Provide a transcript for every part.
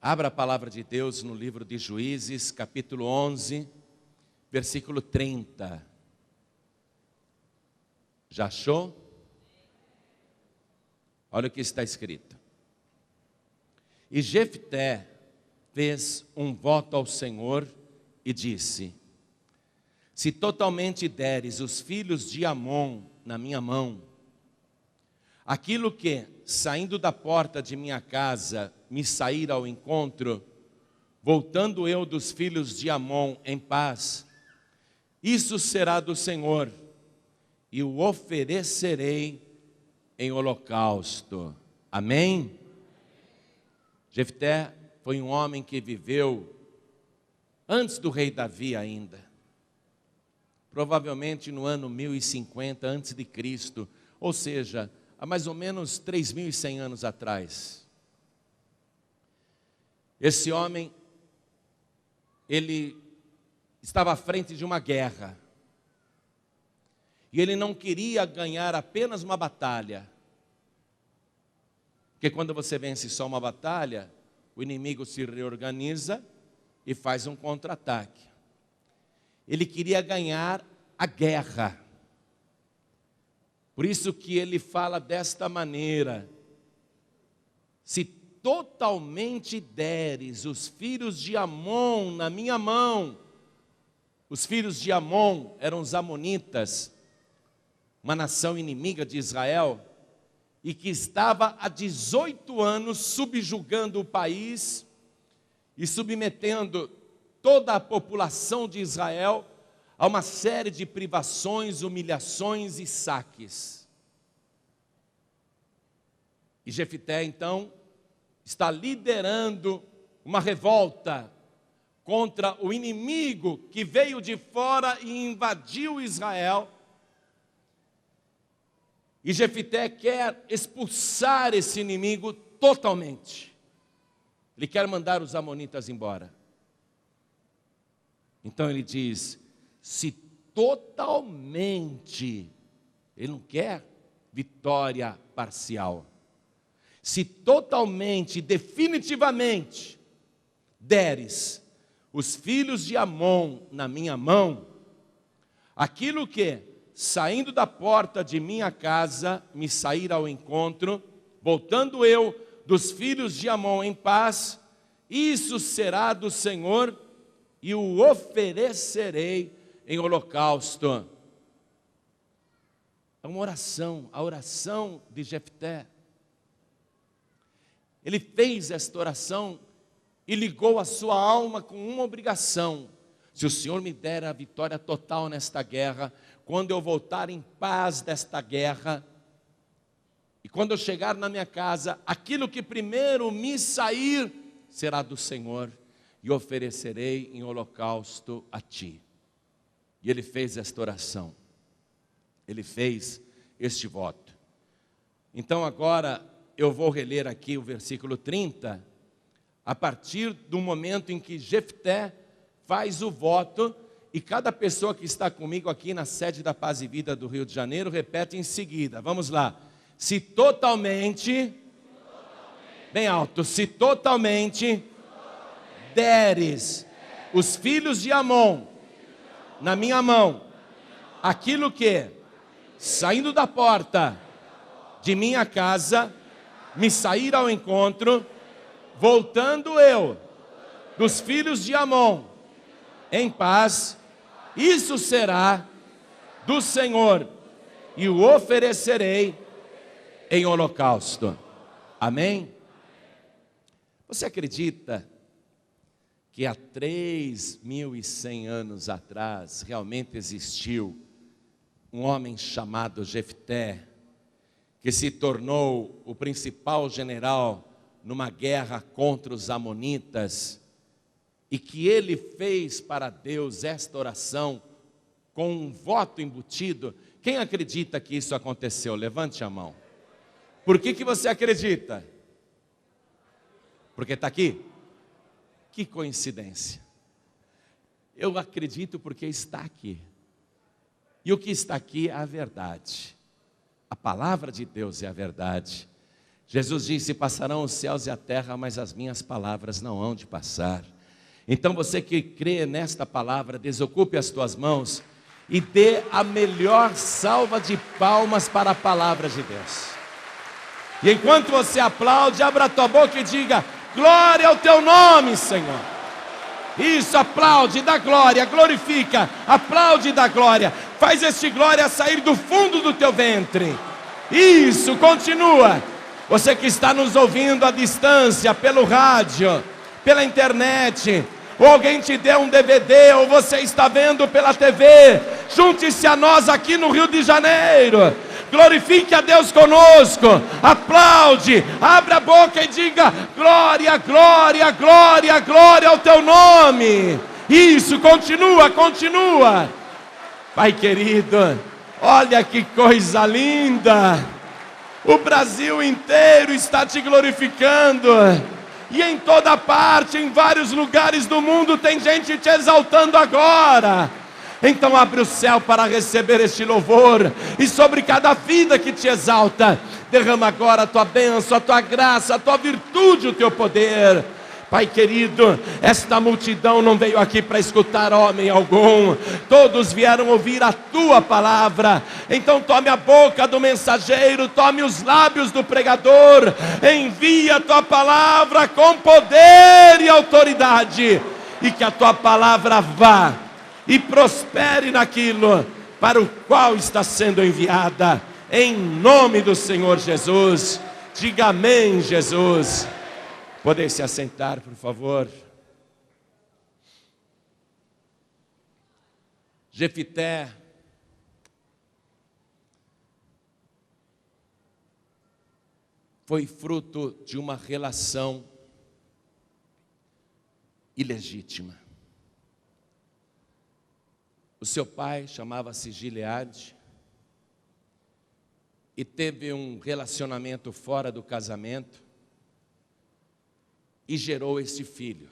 Abra a palavra de Deus no livro de Juízes, capítulo 11, versículo 30. Já achou? Olha o que está escrito. E Jefté fez um voto ao Senhor e disse: se totalmente deres os filhos de Amon na minha mão, aquilo que, saindo da porta de minha casa, me sair ao encontro, voltando eu dos filhos de Amon em paz, isso será do Senhor, e o oferecerei em holocausto. Amém? Jefté foi um homem que viveu antes do rei Davi ainda, provavelmente no ano 1050 antes de Cristo, ou seja, há mais ou menos 3.100 anos atrás. Esse homem, ele estava à frente de uma guerra, e ele não queria ganhar apenas uma batalha, porque quando você vence só uma batalha, o inimigo se reorganiza e faz um contra-ataque. Ele queria ganhar a guerra. Por isso que ele fala desta maneira: se totalmente deres os filhos de Amon na minha mão. Os filhos de Amon eram os amonitas, uma nação inimiga de Israel, e que estava há 18 anos subjugando o país e submetendo toda a população de Israel a uma série de privações, humilhações e saques. E Jefté, então, está liderando uma revolta contra o inimigo que veio de fora e invadiu Israel. E Jefté quer expulsar esse inimigo totalmente. Ele quer mandar os amonitas embora. Então ele diz: se totalmente, ele não quer vitória parcial, se totalmente, definitivamente, deres os filhos de Amon na minha mão, aquilo que, saindo da porta de minha casa, me sair ao encontro, voltando eu dos filhos de Amon em paz, isso será do Senhor, e o oferecerei em holocausto. É uma oração, a oração de Jefté. Ele fez esta oração e ligou a sua alma com uma obrigação: se o Senhor me der a vitória total nesta guerra, quando eu voltar em paz desta guerra, e quando eu chegar na minha casa, aquilo que primeiro me sair será do Senhor, e oferecerei em holocausto a ti. E ele fez esta oração, ele fez este voto. Então agora eu vou reler aqui o versículo 30, a partir do momento em que Jefté faz o voto, e cada pessoa que está comigo aqui na sede da Paz e Vida do Rio de Janeiro repete em seguida. Vamos lá. Se totalmente, bem alto, se totalmente deres os filhos de Amon na minha mão, aquilo que, saindo da porta de minha casa, me sair ao encontro, voltando eu dos filhos de Amon em paz, isso será do Senhor, e o oferecerei em holocausto. Amém? Você acredita que há 3.100 anos atrás realmente existiu um homem chamado Jefté, que se tornou o principal general numa guerra contra os amonitas, e que ele fez para Deus esta oração com um voto embutido? Quem acredita que isso aconteceu? Levante a mão. Por que você acredita? Porque está aqui? Que coincidência. Eu acredito porque está aqui. E o que está aqui é a verdade. A palavra de Deus é a verdade. Jesus disse: passarão os céus e a terra, mas as minhas palavras não hão de passar. Então você que crê nesta palavra, desocupe as tuas mãos e dê a melhor salva de palmas para a palavra de Deus. E enquanto você aplaude, abra a tua boca e diga: glória ao teu nome, Senhor. Isso, aplaude, dá glória, glorifica, aplaude e dá glória. Faz este glória sair do fundo do teu ventre. Isso, continua. Você que está nos ouvindo à distância, pelo rádio, pela internet, ou alguém te deu um DVD, ou você está vendo pela TV, junte-se a nós aqui no Rio de Janeiro. Glorifique a Deus conosco, aplaude, abre a boca e diga: glória, glória, glória, glória ao teu nome. Isso, continua, continua. Pai querido, olha que coisa linda. O Brasil inteiro está te glorificando. E em toda parte, em vários lugares do mundo, tem gente te exaltando agora. Então abre o céu para receber este louvor. E sobre cada vida que te exalta, derrama agora a tua bênção, a tua graça, a tua virtude, o teu poder. Pai querido, esta multidão não veio aqui para escutar homem algum. Todos vieram ouvir a tua palavra. Então tome a boca do mensageiro, tome os lábios do pregador. Envia a tua palavra com poder e autoridade. E que a tua palavra vá e prospere naquilo para o qual está sendo enviada. Em nome do Senhor Jesus. Diga amém, Jesus. Podem se assentar, por favor. Jefité foi fruto de uma relação ilegítima. O seu pai chamava-se Gileade e teve um relacionamento fora do casamento e gerou este filho.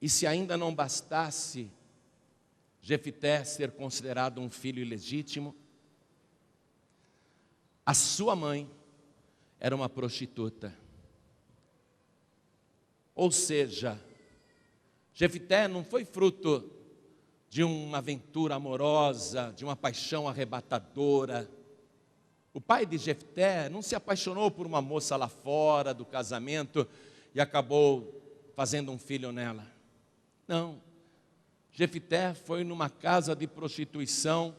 E se ainda não bastasse Jefité ser considerado um filho ilegítimo, a sua mãe era uma prostituta. Ou seja, Jefité não foi fruto de uma aventura amorosa, de uma paixão arrebatadora. O pai de Jefté não se apaixonou por uma moça lá fora do casamento e acabou fazendo um filho nela. Não. Jefté foi numa casa de prostituição,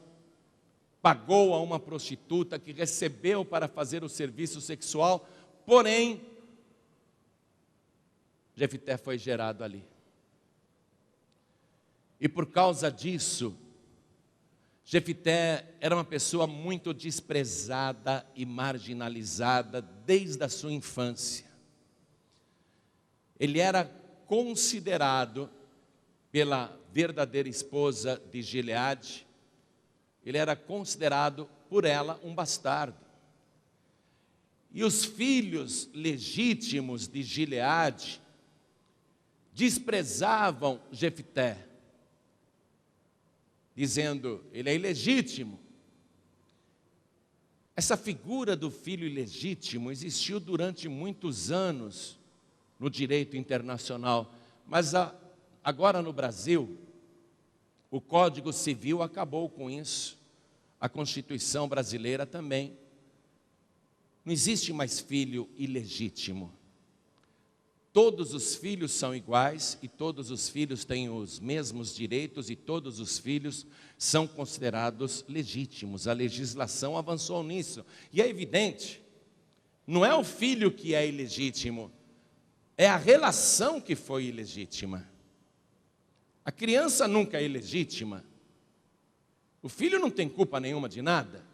pagou a uma prostituta que recebeu para fazer o serviço sexual, porém, Jefté foi gerado ali. E por causa disso, Jefté era uma pessoa muito desprezada e marginalizada desde a sua infância. Ele era considerado pela verdadeira esposa de Gileade, ele era considerado por ela um bastardo. E os filhos legítimos de Gileade desprezavam Jefté, dizendo: ele é ilegítimo. Essa figura do filho ilegítimo existiu durante muitos anos no direito internacional, mas agora no Brasil, o Código Civil acabou com isso, a Constituição brasileira também. Não existe mais filho ilegítimo. Todos os filhos são iguais e todos os filhos têm os mesmos direitos e todos os filhos são considerados legítimos. A legislação avançou nisso. E é evidente, não é o filho que é ilegítimo, é a relação que foi ilegítima. A criança nunca é ilegítima. O filho não tem culpa nenhuma de nada.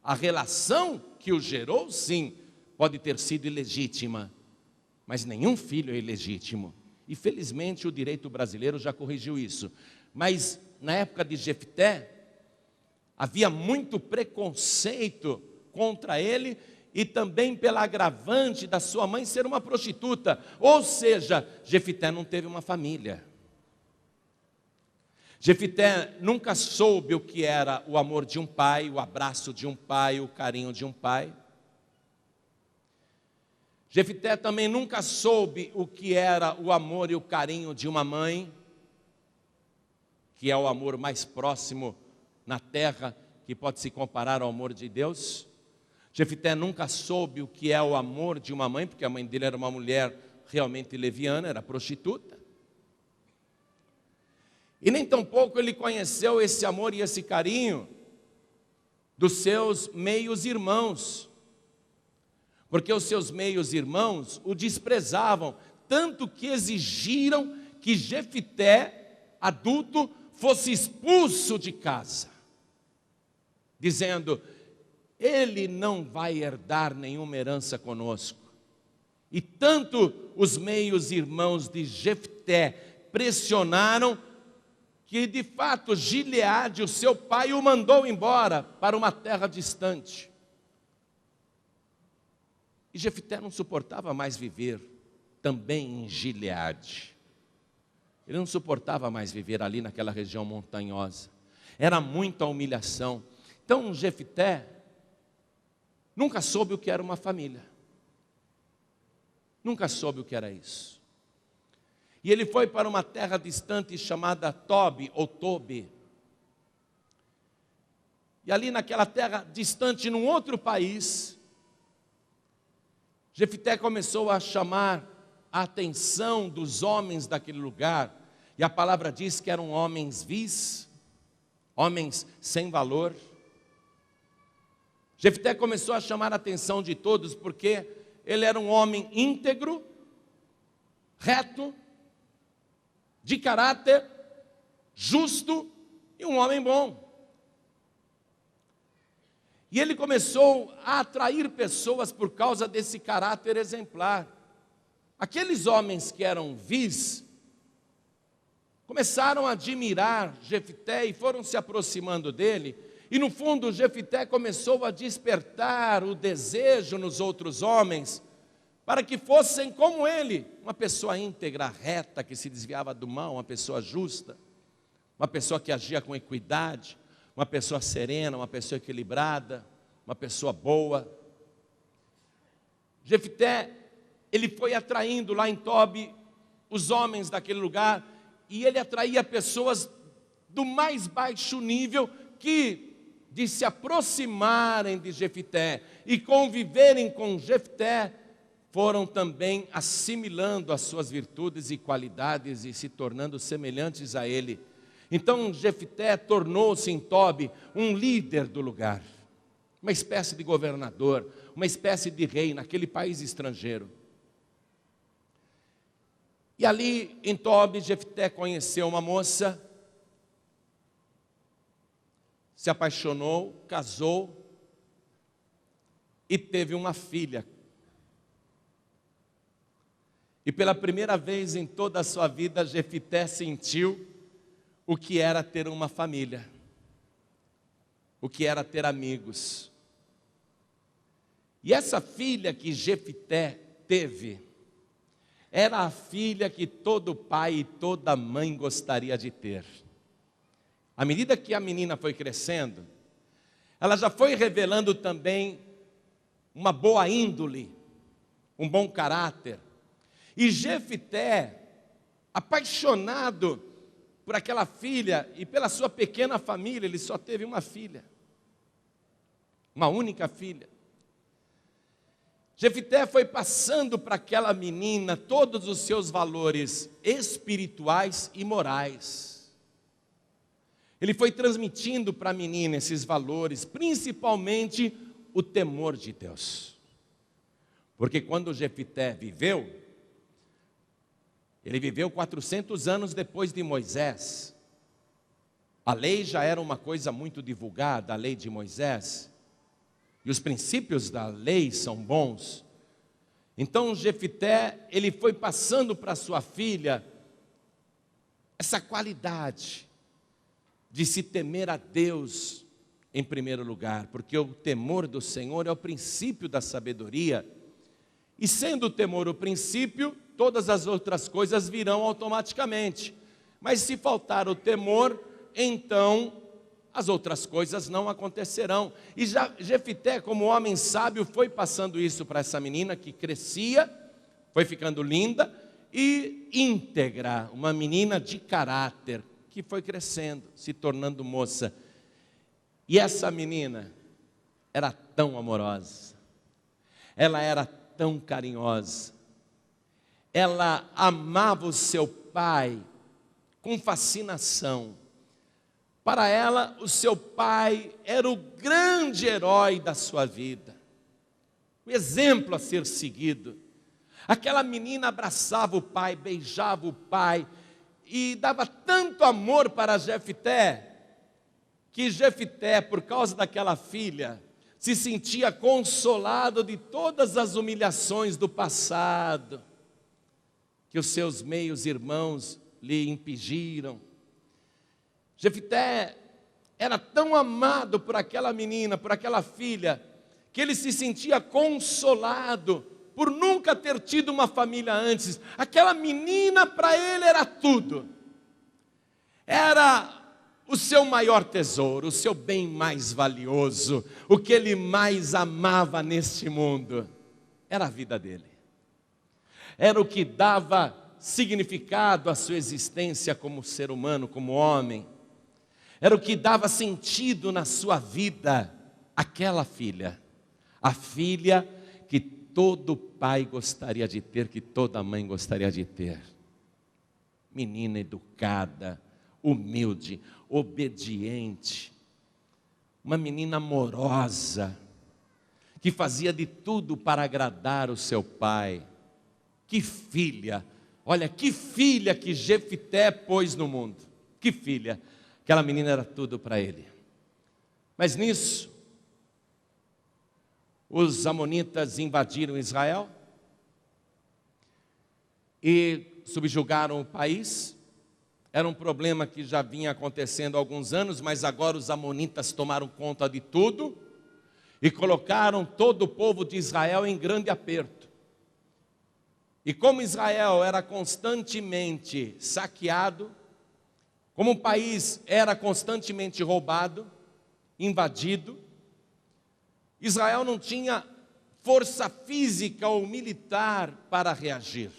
A relação que o gerou, sim, pode ter sido ilegítima. Mas nenhum filho é ilegítimo. E felizmente o direito brasileiro já corrigiu isso. Mas na época de Jefté, havia muito preconceito contra ele e também pela agravante da sua mãe ser uma prostituta. Ou seja, Jefté não teve uma família. Jefité nunca soube o que era o amor de um pai, o abraço de um pai, o carinho de um pai. Jefité também nunca soube o que era o amor e o carinho de uma mãe, que é o amor mais próximo na terra, que pode se comparar ao amor de Deus. Jefité nunca soube o que é o amor de uma mãe, porque a mãe dele era uma mulher realmente leviana, era prostituta. E nem tampouco ele conheceu esse amor e esse carinho dos seus meios irmãos, porque os seus meios irmãos o desprezavam, tanto que exigiram que Jefité, adulto, fosse expulso de casa, dizendo: ele não vai herdar nenhuma herança conosco. E tanto os meios irmãos de Jefté pressionaram, que de fato Gileade, o seu pai, o mandou embora para uma terra distante. E Jefté não suportava mais viver também em Gileade. Ele não suportava mais viver ali naquela região montanhosa. Era muita humilhação. Então Jefté nunca soube o que era uma família. Nunca soube o que era isso. E ele foi para uma terra distante chamada Tobi, ou Tobi. E ali naquela terra distante, num outro país, Jefté começou a chamar a atenção dos homens daquele lugar. E a palavra diz que eram homens vis, homens sem valor. Jefté começou a chamar a atenção de todos, porque ele era um homem íntegro, reto, de caráter, justo e um homem bom. E ele começou a atrair pessoas por causa desse caráter exemplar. Aqueles homens que eram vis começaram a admirar Jefté e foram se aproximando dele. E no fundo Jefté começou a despertar o desejo nos outros homens para que fossem como ele, uma pessoa íntegra, reta, que se desviava do mal, uma pessoa justa, uma pessoa que agia com equidade, uma pessoa serena, uma pessoa equilibrada, uma pessoa boa. Jefté, ele foi atraindo lá em Tobi os homens daquele lugar, e ele atraía pessoas do mais baixo nível que, de se aproximarem de Jefté e conviverem com Jefté, foram também assimilando as suas virtudes e qualidades e se tornando semelhantes a ele. Então Jefté tornou-se em Tobi um líder do lugar, uma espécie de governador, uma espécie de rei naquele país estrangeiro. E ali em Tobi, Jefté conheceu uma moça, se apaixonou, casou e teve uma filha. E pela primeira vez em toda a sua vida, Jefté sentiu o que era ter uma família, o que era ter amigos. E essa filha que Jefté teve, era a filha que todo pai e toda mãe gostaria de ter. À medida que a menina foi crescendo, ela já foi revelando também uma boa índole, um bom caráter. E Jefté, apaixonado por aquela filha e pela sua pequena família, ele só teve uma filha, uma única filha. Jefté foi passando para aquela menina todos os seus valores espirituais e morais. Ele foi transmitindo para a menina esses valores, principalmente o temor de Deus. Porque quando Jefté viveu, ele viveu 400 anos depois de Moisés. A lei já era uma coisa muito divulgada, a lei de Moisés. E os princípios da lei são bons. Então Jefté, ele foi passando para sua filha essa qualidade de se temer a Deus em primeiro lugar, porque o temor do Senhor é o princípio da sabedoria. E sendo o temor o princípio, todas as outras coisas virão automaticamente. Mas se faltar o temor, então as outras coisas não acontecerão. E já Jefité, como homem sábio, foi passando isso para essa menina que crescia, foi ficando linda e íntegra, uma menina de caráter, que foi crescendo, se tornando moça. E essa menina era tão amorosa, ela era tão carinhosa, ela amava o seu pai com fascinação. Para ela, o seu pai era o grande herói da sua vida, o exemplo a ser seguido. Aquela menina abraçava o pai, beijava o pai e dava tanto amor para Jefité, que Jefité, por causa daquela filha, se sentia consolado de todas as humilhações do passado, que os seus meios irmãos lhe impingiram. Jefité era tão amado por aquela menina, por aquela filha, que ele se sentia consolado por nunca ter tido uma família antes. Aquela menina para ele era tudo, era o seu maior tesouro, o seu bem mais valioso, o que ele mais amava neste mundo, era a vida dele, era o que dava significado à sua existência como ser humano, como homem, era o que dava sentido na sua vida. Aquela filha, a filha que todo pai gostaria de ter, que toda mãe gostaria de ter, menina educada, humilde, obediente, uma menina amorosa, que fazia de tudo para agradar o seu pai. Que filha, olha que filha que Jefité pôs no mundo, que filha, aquela menina era tudo para ele. Mas nisso, os amonitas invadiram Israel e subjugaram o país. Era um problema que já vinha acontecendo há alguns anos, mas agora os amonitas tomaram conta de tudo e colocaram todo o povo de Israel em grande aperto. E como Israel era constantemente saqueado, como o país era constantemente roubado, invadido, Israel não tinha força física ou militar para reagir.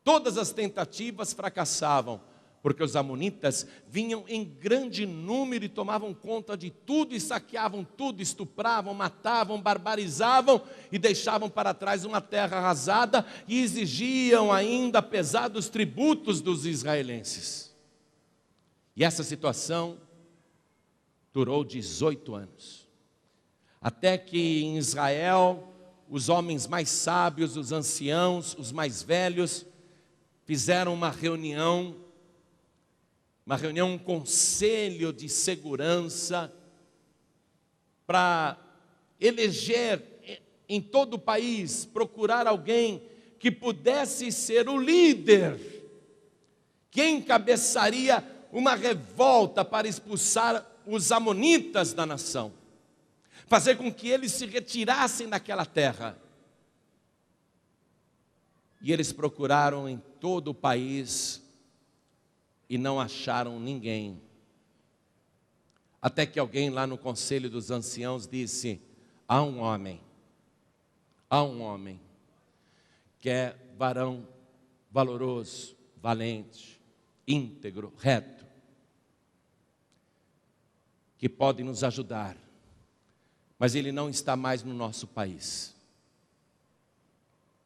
Todas as tentativas fracassavam, porque os amonitas vinham em grande número e tomavam conta de tudo, e saqueavam tudo, estupravam, matavam, barbarizavam, e deixavam para trás uma terra arrasada, e exigiam ainda pesados tributos dos israelenses. E essa situação durou 18 anos, até que em Israel, os homens mais sábios, os anciãos, os mais velhos, fizeram uma reunião, um conselho de segurança, para eleger em todo o país, procurar alguém que pudesse ser o líder, que encabeçaria uma revolta para expulsar os amonitas da nação, fazer com que eles se retirassem daquela terra. E eles procuraram em todo o país e não acharam ninguém. Até que alguém lá no conselho dos anciãos disse: há um homem que é varão valoroso, valente, íntegro, reto, que pode nos ajudar, mas ele não está mais no nosso país.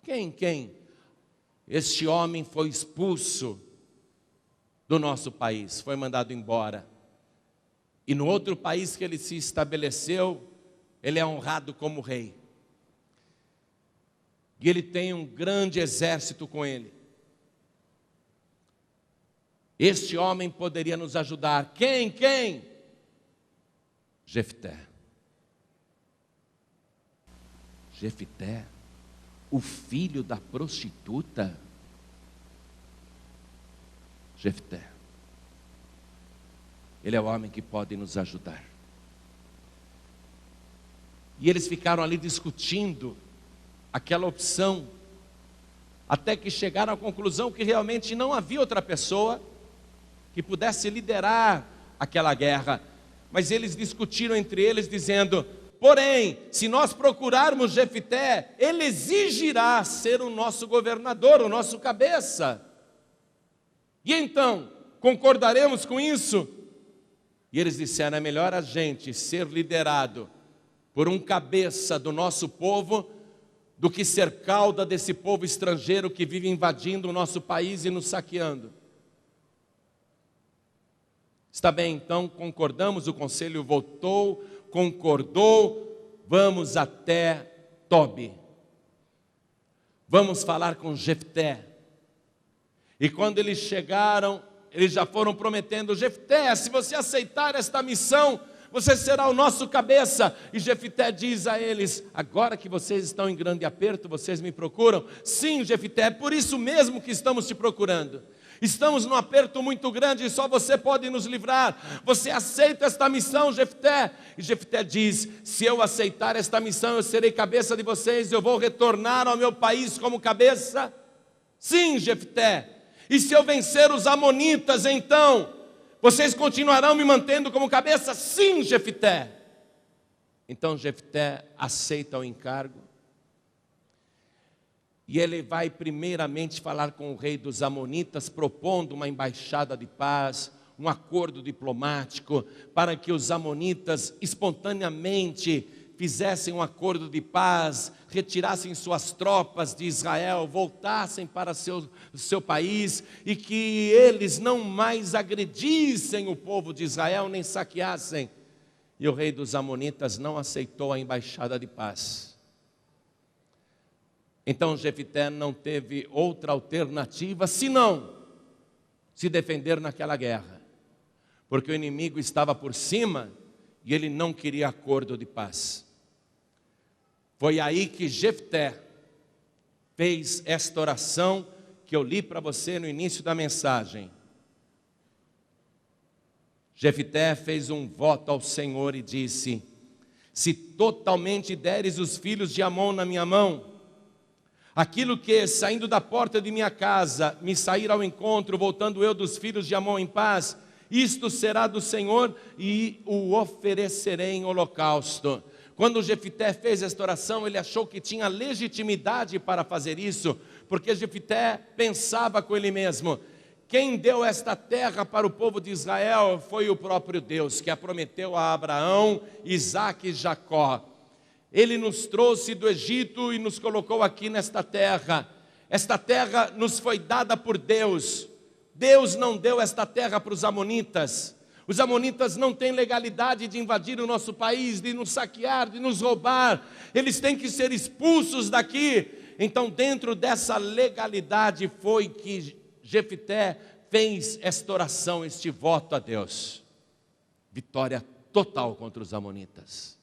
Quem? Este homem foi expulso do nosso país, foi mandado embora. E no outro país que ele se estabeleceu, ele é honrado como rei. E ele tem um grande exército com ele. Este homem poderia nos ajudar. Quem? Jefté. Jefté, o filho da prostituta. Jefté, ele é o homem que pode nos ajudar. E eles ficaram ali discutindo aquela opção, até que chegaram à conclusão que realmente não havia outra pessoa que pudesse liderar aquela guerra. Mas eles discutiram entre eles, dizendo: porém, se nós procurarmos Jefté, ele exigirá ser o nosso governador, o nosso cabeça. E então, concordaremos com isso? E eles disseram: é melhor a gente ser liderado por um cabeça do nosso povo, do que ser cauda desse povo estrangeiro que vive invadindo o nosso país e nos saqueando. Está bem, então, concordamos, o conselho votou, concordou, vamos até Tobi. Vamos falar com Jefté. E quando eles chegaram, eles já foram prometendo: Jefté, se você aceitar esta missão, você será o nosso cabeça. E Jefté diz a eles: agora que vocês estão em grande aperto, vocês me procuram? Sim, Jefté, é por isso mesmo que estamos te procurando. Estamos num aperto muito grande e só você pode nos livrar. Você aceita esta missão, Jefté? E Jefté diz: se eu aceitar esta missão, eu serei cabeça de vocês, eu vou retornar ao meu país como cabeça? Sim, Jefté. E se eu vencer os amonitas, então vocês continuarão me mantendo como cabeça? Sim, Jefté. Então Jefté aceita o encargo. E ele vai primeiramente falar com o rei dos amonitas, propondo uma embaixada de paz, um acordo diplomático, para que os amonitas espontaneamente fizessem um acordo de paz, retirassem suas tropas de Israel, voltassem para o seu país, e que eles não mais agredissem o povo de Israel, nem saqueassem. E o rei dos amonitas não aceitou a embaixada de paz. Então Jefté não teve outra alternativa senão se defender naquela guerra, porque o inimigo estava por cima e ele não queria acordo de paz. Foi aí que Jefté fez esta oração que eu li para você no início da mensagem. Jefté fez um voto ao Senhor e disse: se totalmente deres os filhos de Amon na minha mão, aquilo que, saindo da porta de minha casa, me sair ao encontro, voltando eu dos filhos de Amon em paz, isto será do Senhor e o oferecerei em holocausto. Quando Jefté fez esta oração, ele achou que tinha legitimidade para fazer isso, porque Jefté pensava com ele mesmo: quem deu esta terra para o povo de Israel foi o próprio Deus, que a prometeu a Abraão, Isaque e Jacó. Ele nos trouxe do Egito e nos colocou aqui nesta terra. Esta terra nos foi dada por Deus. Deus não deu esta terra para os amonitas. Os amonitas não têm legalidade de invadir o nosso país, de nos saquear, de nos roubar. Eles têm que ser expulsos daqui. Então, dentro dessa legalidade foi que Jefté fez esta oração, este voto a Deus. Vitória total contra os amonitas.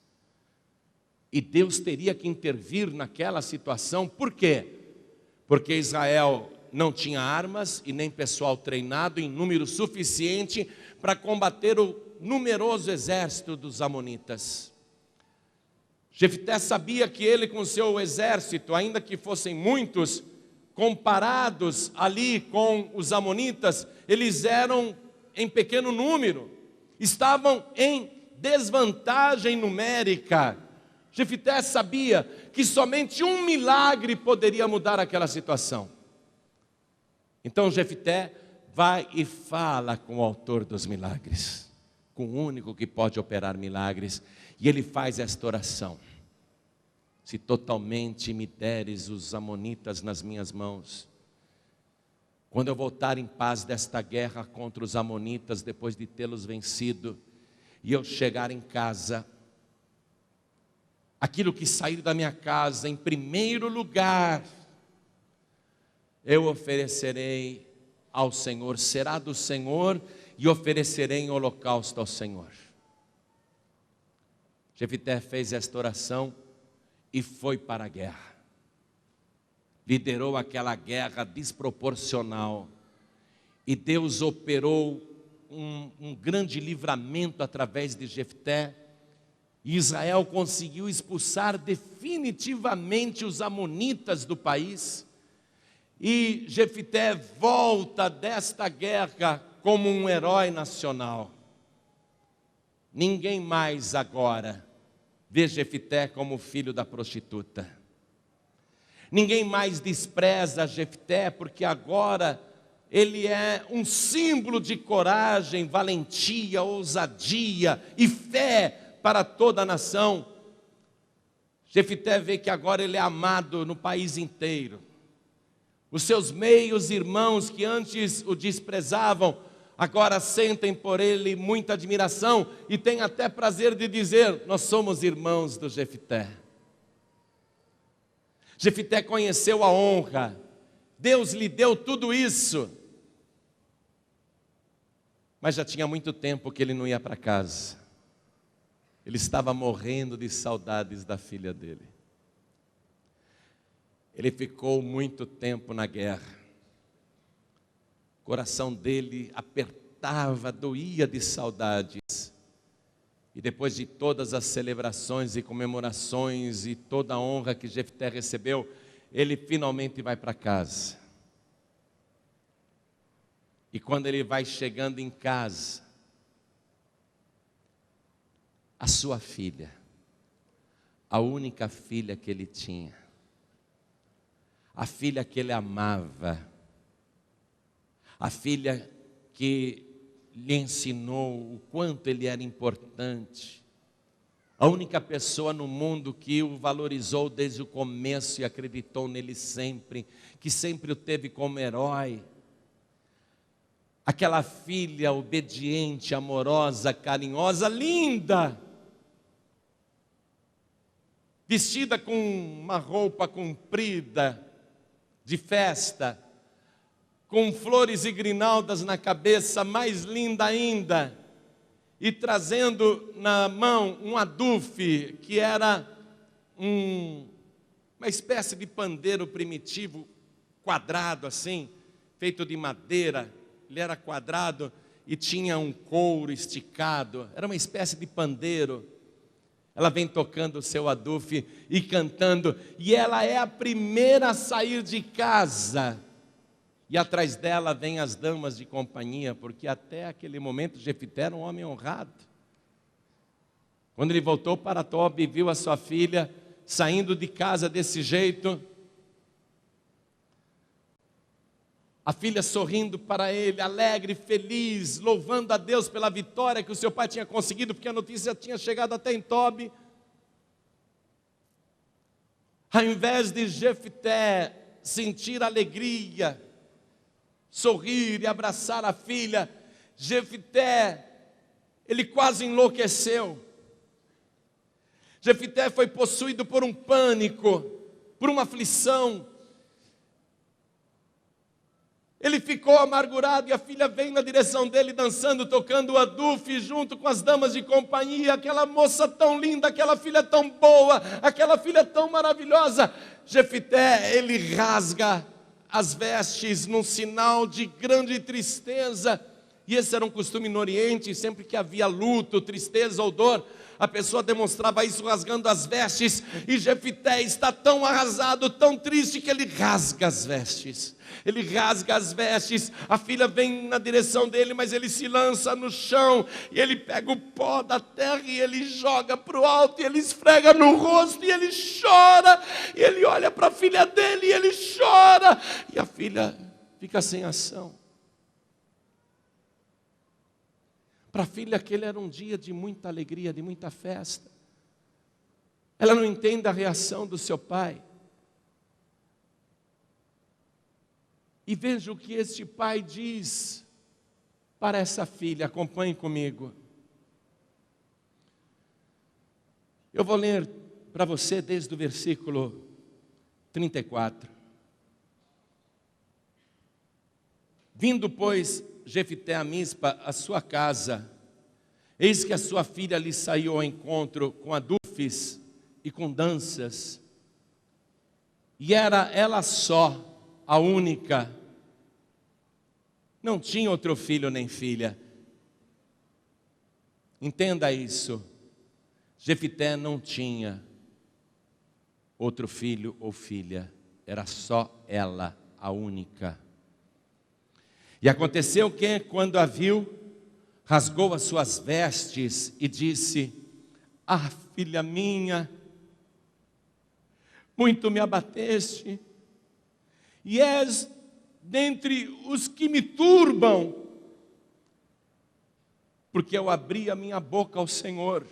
E Deus teria que intervir naquela situação. Por quê? Porque Israel não tinha armas e nem pessoal treinado em número suficiente para combater o numeroso exército dos amonitas. Jefté sabia que ele, com seu exército, ainda que fossem muitos, comparados ali com os amonitas, eles eram em pequeno número, estavam em desvantagem numérica. Jefté sabia que somente um milagre poderia mudar aquela situação. Então Jefté vai e fala com o autor dos milagres, com o único que pode operar milagres, e ele faz esta oração: se totalmente me deres os amonitas nas minhas mãos, quando eu voltar em paz desta guerra contra os amonitas, depois de tê-los vencido, e eu chegar em casa, aquilo que sair da minha casa, em primeiro lugar, eu oferecerei ao Senhor, será do Senhor, e oferecerei em holocausto ao Senhor. Jefté fez esta oração e foi para a guerra. Liderou aquela guerra desproporcional, e Deus operou um grande livramento através de Jefté. E Israel conseguiu expulsar definitivamente os amonitas do país. E Jefté volta desta guerra como um herói nacional. Ninguém mais agora vê Jefté como filho da prostituta. Ninguém mais despreza Jefté, porque agora ele é um símbolo de coragem, valentia, ousadia e fé para toda a nação. Jefté vê que agora ele é amado no país inteiro. Os seus meios irmãos que antes o desprezavam, agora sentem por ele muita admiração e têm até prazer de dizer: nós somos irmãos do Jefté. Jefté conheceu a honra, Deus lhe deu tudo isso, mas já tinha muito tempo que ele não ia para casa. Ele estava morrendo de saudades da filha dele. Ele ficou muito tempo na guerra. O coração dele apertava, doía de saudades. E depois de todas as celebrações e comemorações e toda a honra que Jefté recebeu, ele finalmente vai para casa. E quando ele vai chegando em casa, a sua filha, a única filha que ele tinha, a filha que ele amava, a filha que lhe ensinou o quanto ele era importante, a única pessoa no mundo que o valorizou desde o começo e acreditou nele sempre, que sempre o teve como herói, aquela filha obediente, amorosa, carinhosa, linda, vestida com uma roupa comprida, de festa, com flores e grinaldas na cabeça, mais linda ainda, e trazendo na mão um adufe, que era uma espécie de pandeiro primitivo, quadrado assim, feito de madeira. Ele era quadrado e tinha um couro esticado, era uma espécie de pandeiro. Ela vem tocando o seu adufe e cantando, e ela é a primeira a sair de casa. E atrás dela vem as damas de companhia, porque até aquele momento Jefté era um homem honrado. Quando ele voltou para Tobi e viu a sua filha saindo de casa desse jeito, a filha sorrindo para ele, alegre, feliz, louvando a Deus pela vitória que o seu pai tinha conseguido, porque a notícia tinha chegado até em Tobi. Ao invés de Jefté sentir alegria, sorrir e abraçar a filha, Jefté, ele quase enlouqueceu. Jefté foi possuído por um pânico, por uma aflição. Ele ficou amargurado e a filha vem na direção dele dançando, tocando o adufe junto com as damas de companhia. Aquela moça tão linda, aquela filha tão boa, aquela filha tão maravilhosa. Jefté, ele rasga as vestes num sinal de grande tristeza. E esse era um costume no Oriente, sempre que havia luto, tristeza ou dor, a pessoa demonstrava isso rasgando as vestes. E Jefté está tão arrasado, tão triste, que ele rasga as vestes. Ele rasga as vestes, a filha vem na direção dele, mas ele se lança no chão, e ele pega o pó da terra, e ele joga para o alto, e ele esfrega no rosto, e ele chora, e ele olha para a filha dele, e ele chora, e a filha fica sem ação. Para a filha aquele era um dia de muita alegria, de muita festa. Ela não entende a reação do seu pai. E veja o que este pai diz para essa filha, acompanhe comigo. Eu vou ler para você desde o versículo 34. Vindo, pois, Jefté a Mispa, a sua casa, eis que a sua filha lhe saiu ao encontro com adufes e com danças, e era ela só, a única, não tinha outro filho nem filha. Entenda isso, Jefté não tinha outro filho ou filha, era só ela, a única. E aconteceu que, quando a viu, rasgou as suas vestes e disse: ah, filha minha, muito me abateste, e és dentre os que me turbam, porque eu abri a minha boca ao Senhor,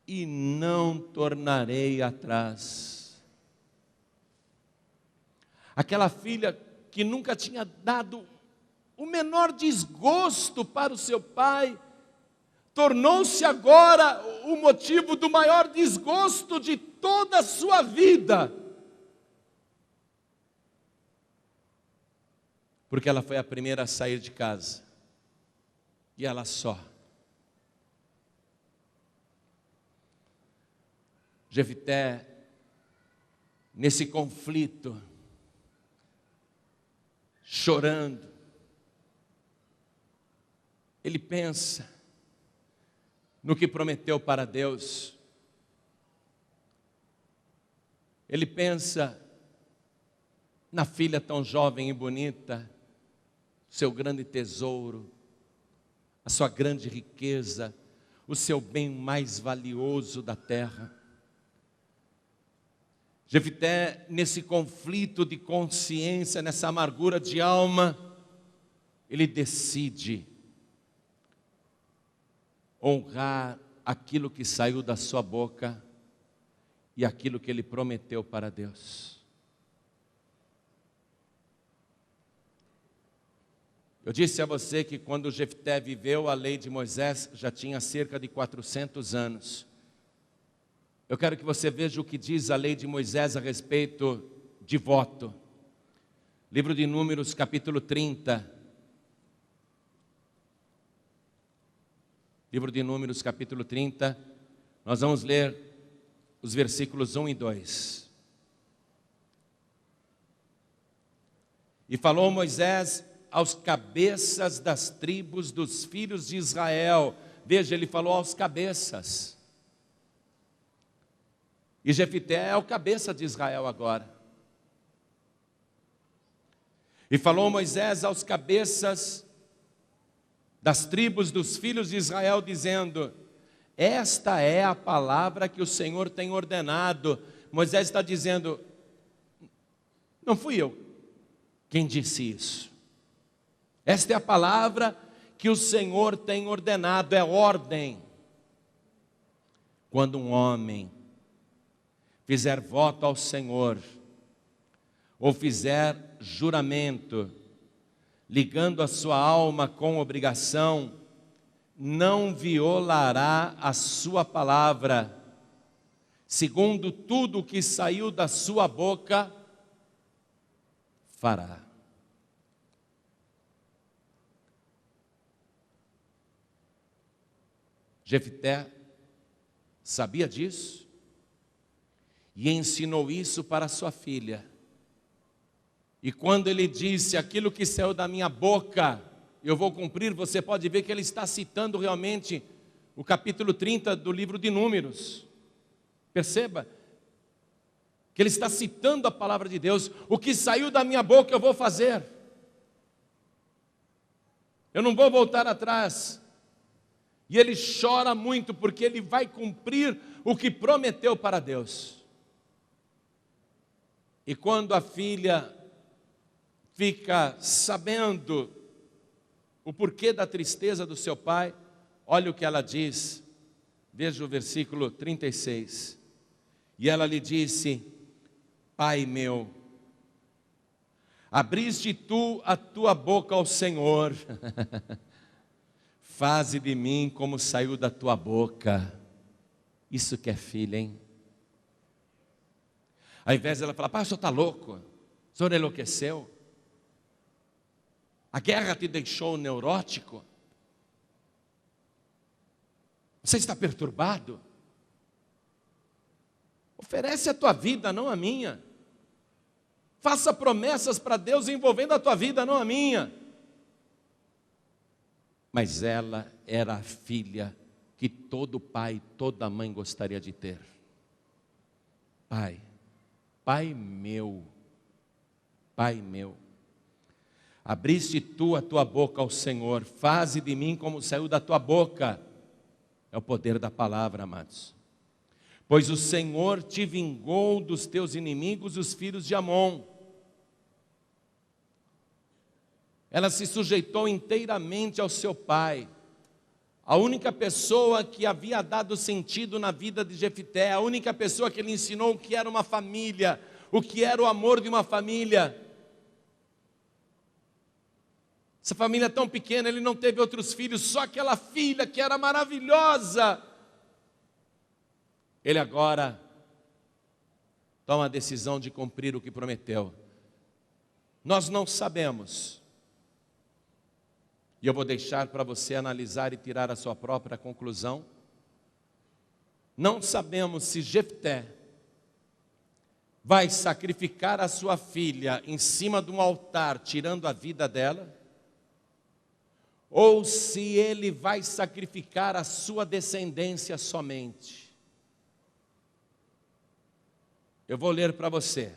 e não tornarei atrás. Aquela filha que nunca tinha dado o menor desgosto para o seu pai, tornou-se agora o motivo do maior desgosto de toda a sua vida. Porque ela foi a primeira a sair de casa. E ela só. Jefité, nesse conflito, chorando, ele pensa no que prometeu para Deus. Ele pensa na filha tão jovem e bonita, seu grande tesouro, a sua grande riqueza, o seu bem mais valioso da terra. Jefité, nesse conflito de consciência, nessa amargura de alma, ele decide honrar aquilo que saiu da sua boca e aquilo que ele prometeu para Deus. Eu disse a você que quando Jefté viveu a lei de Moisés, já tinha cerca de 400 anos. Eu quero que você veja o que diz a lei de Moisés a respeito de voto. Livro de Números, capítulo 30. Livro de Números, capítulo 30. Nós vamos ler os versículos 1 e 2. E falou Moisés aos cabeças das tribos dos filhos de Israel. Veja, ele falou aos cabeças. E Jefité é o cabeça de Israel agora. E falou Moisés aos cabeças das tribos dos filhos de Israel, dizendo: esta é a palavra que o Senhor tem ordenado. Moisés está dizendo: não fui eu quem disse isso. Esta é a palavra que o Senhor tem ordenado, é ordem. Quando um homem fizer voto ao Senhor, ou fizer juramento, ligando a sua alma com obrigação, não violará a sua palavra, segundo tudo o que saiu da sua boca, fará. Jefté sabia disso e ensinou isso para sua filha. E quando ele disse: aquilo que saiu da minha boca, eu vou cumprir, você pode ver que ele está citando realmente o capítulo 30 do livro de Números. Perceba que ele está citando a palavra de Deus. O que saiu da minha boca eu vou fazer. Eu não vou voltar atrás. E ele chora muito porque ele vai cumprir o que prometeu para Deus. E quando a filha fica sabendo o porquê da tristeza do seu pai, olha o que ela diz. Veja o versículo 36. E ela lhe disse: pai meu, abriste tu a tua boca ao Senhor, faze de mim como saiu da tua boca. Isso que é filha, hein? Ao invés dela falar: pai, o senhor está louco, o senhor enlouqueceu, a guerra te deixou neurótico, você está perturbado, oferece a tua vida, não a minha, faça promessas para Deus envolvendo a tua vida, não a minha. Mas ela era a filha que todo pai, toda mãe gostaria de ter. Pai, pai meu, Abriste tu a tua boca ao Senhor, faze de mim como saiu da tua boca. É o poder da palavra, amados. Pois o Senhor te vingou dos teus inimigos, os filhos de Amon. Ela se sujeitou inteiramente ao seu pai. A única pessoa que havia dado sentido na vida de Jefté, a única pessoa que ele ensinou o que era uma família, o que era o amor de uma família. Essa família tão pequena, ele não teve outros filhos, só aquela filha que era maravilhosa. Ele agora toma a decisão de cumprir o que prometeu. Nós não sabemos. E eu vou deixar para você analisar e tirar a sua própria conclusão. Não sabemos se Jefté vai sacrificar a sua filha em cima de um altar, tirando a vida dela, ou se ele vai sacrificar a sua descendência somente. Eu vou ler para você.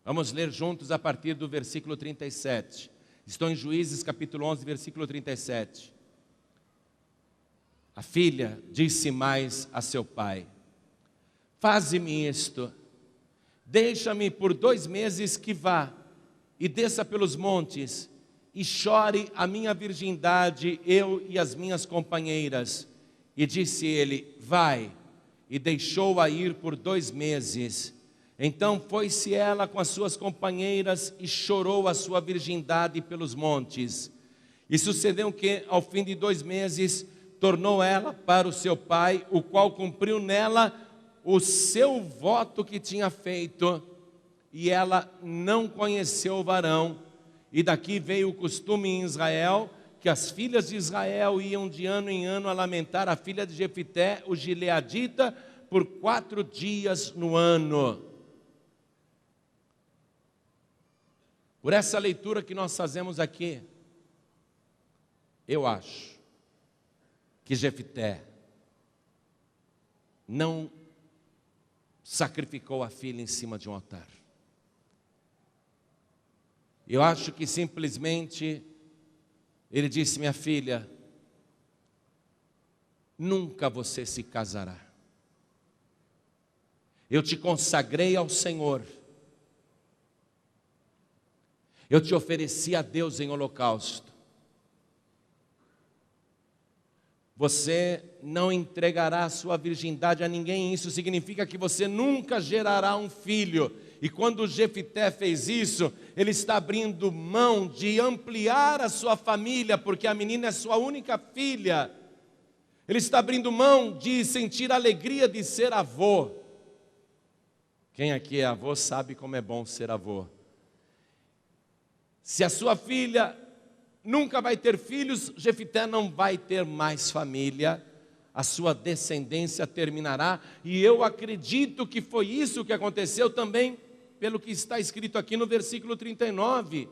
Vamos ler juntos a partir do versículo 37. Estou em Juízes capítulo 11, versículo 37. A filha disse mais a seu pai: faze-me isto, deixa-me por 2 meses que vá e desça pelos montes, e chore a minha virgindade, eu e as minhas companheiras. E disse ele: vai. E deixou-a ir por 2 meses. Então foi-se ela com as suas companheiras e chorou a sua virgindade pelos montes. E sucedeu que, ao fim de 2 meses, tornou ela para o seu pai, o qual cumpriu nela o seu voto que tinha feito, e ela não conheceu o varão. E daqui veio o costume em Israel, que as filhas de Israel iam de ano em ano a lamentar a filha de Jefté, o gileadita, por 4 dias no ano. Por essa leitura que nós fazemos aqui, eu acho que Jefté não sacrificou a filha em cima de um altar. Eu acho que simplesmente ele disse: minha filha, nunca você se casará. Eu te consagrei ao Senhor. Eu te ofereci a Deus em holocausto. Você não entregará a sua virgindade a ninguém. Isso significa que você nunca gerará um filho. E quando Jefté fez isso, ele está abrindo mão de ampliar a sua família, porque a menina é sua única filha. Ele está abrindo mão de sentir a alegria de ser avô. Quem aqui é avô sabe como é bom ser avô. Se a sua filha nunca vai ter filhos, Jefté não vai ter mais família, a sua descendência terminará. E eu acredito que foi isso que aconteceu também, pelo que está escrito aqui no versículo 39,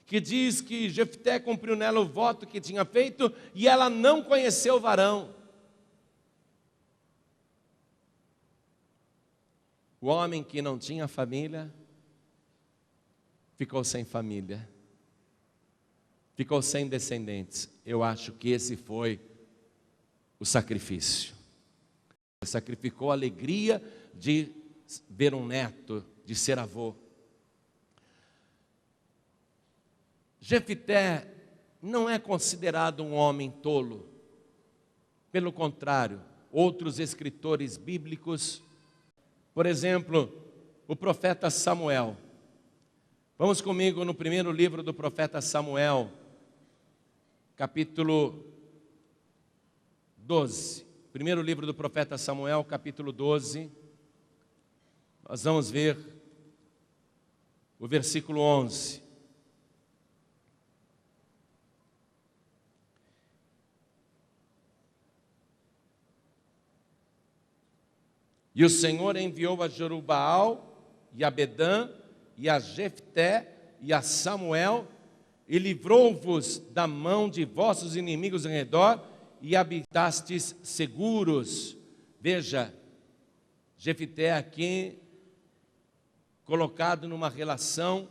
que diz que Jefté cumpriu nela o voto que tinha feito, e ela não conheceu o varão. O homem que não tinha família, ficou sem família, ficou sem descendentes. Eu acho que esse foi o sacrifício. Ele sacrificou a alegria de ver um neto, de ser avô. Jefté não é considerado um homem tolo. Pelo contrário, outros escritores bíblicos, por exemplo, o profeta Samuel. Vamos comigo no primeiro livro do profeta Samuel, capítulo 12. Primeiro livro do profeta Samuel, capítulo 12. Nós vamos ver o versículo 11. E o Senhor enviou a Jerubaal e a Bedã e a Jefté e a Samuel, e livrou-vos da mão de vossos inimigos em redor, e habitastes seguros. Veja, Jefté aqui colocado numa relação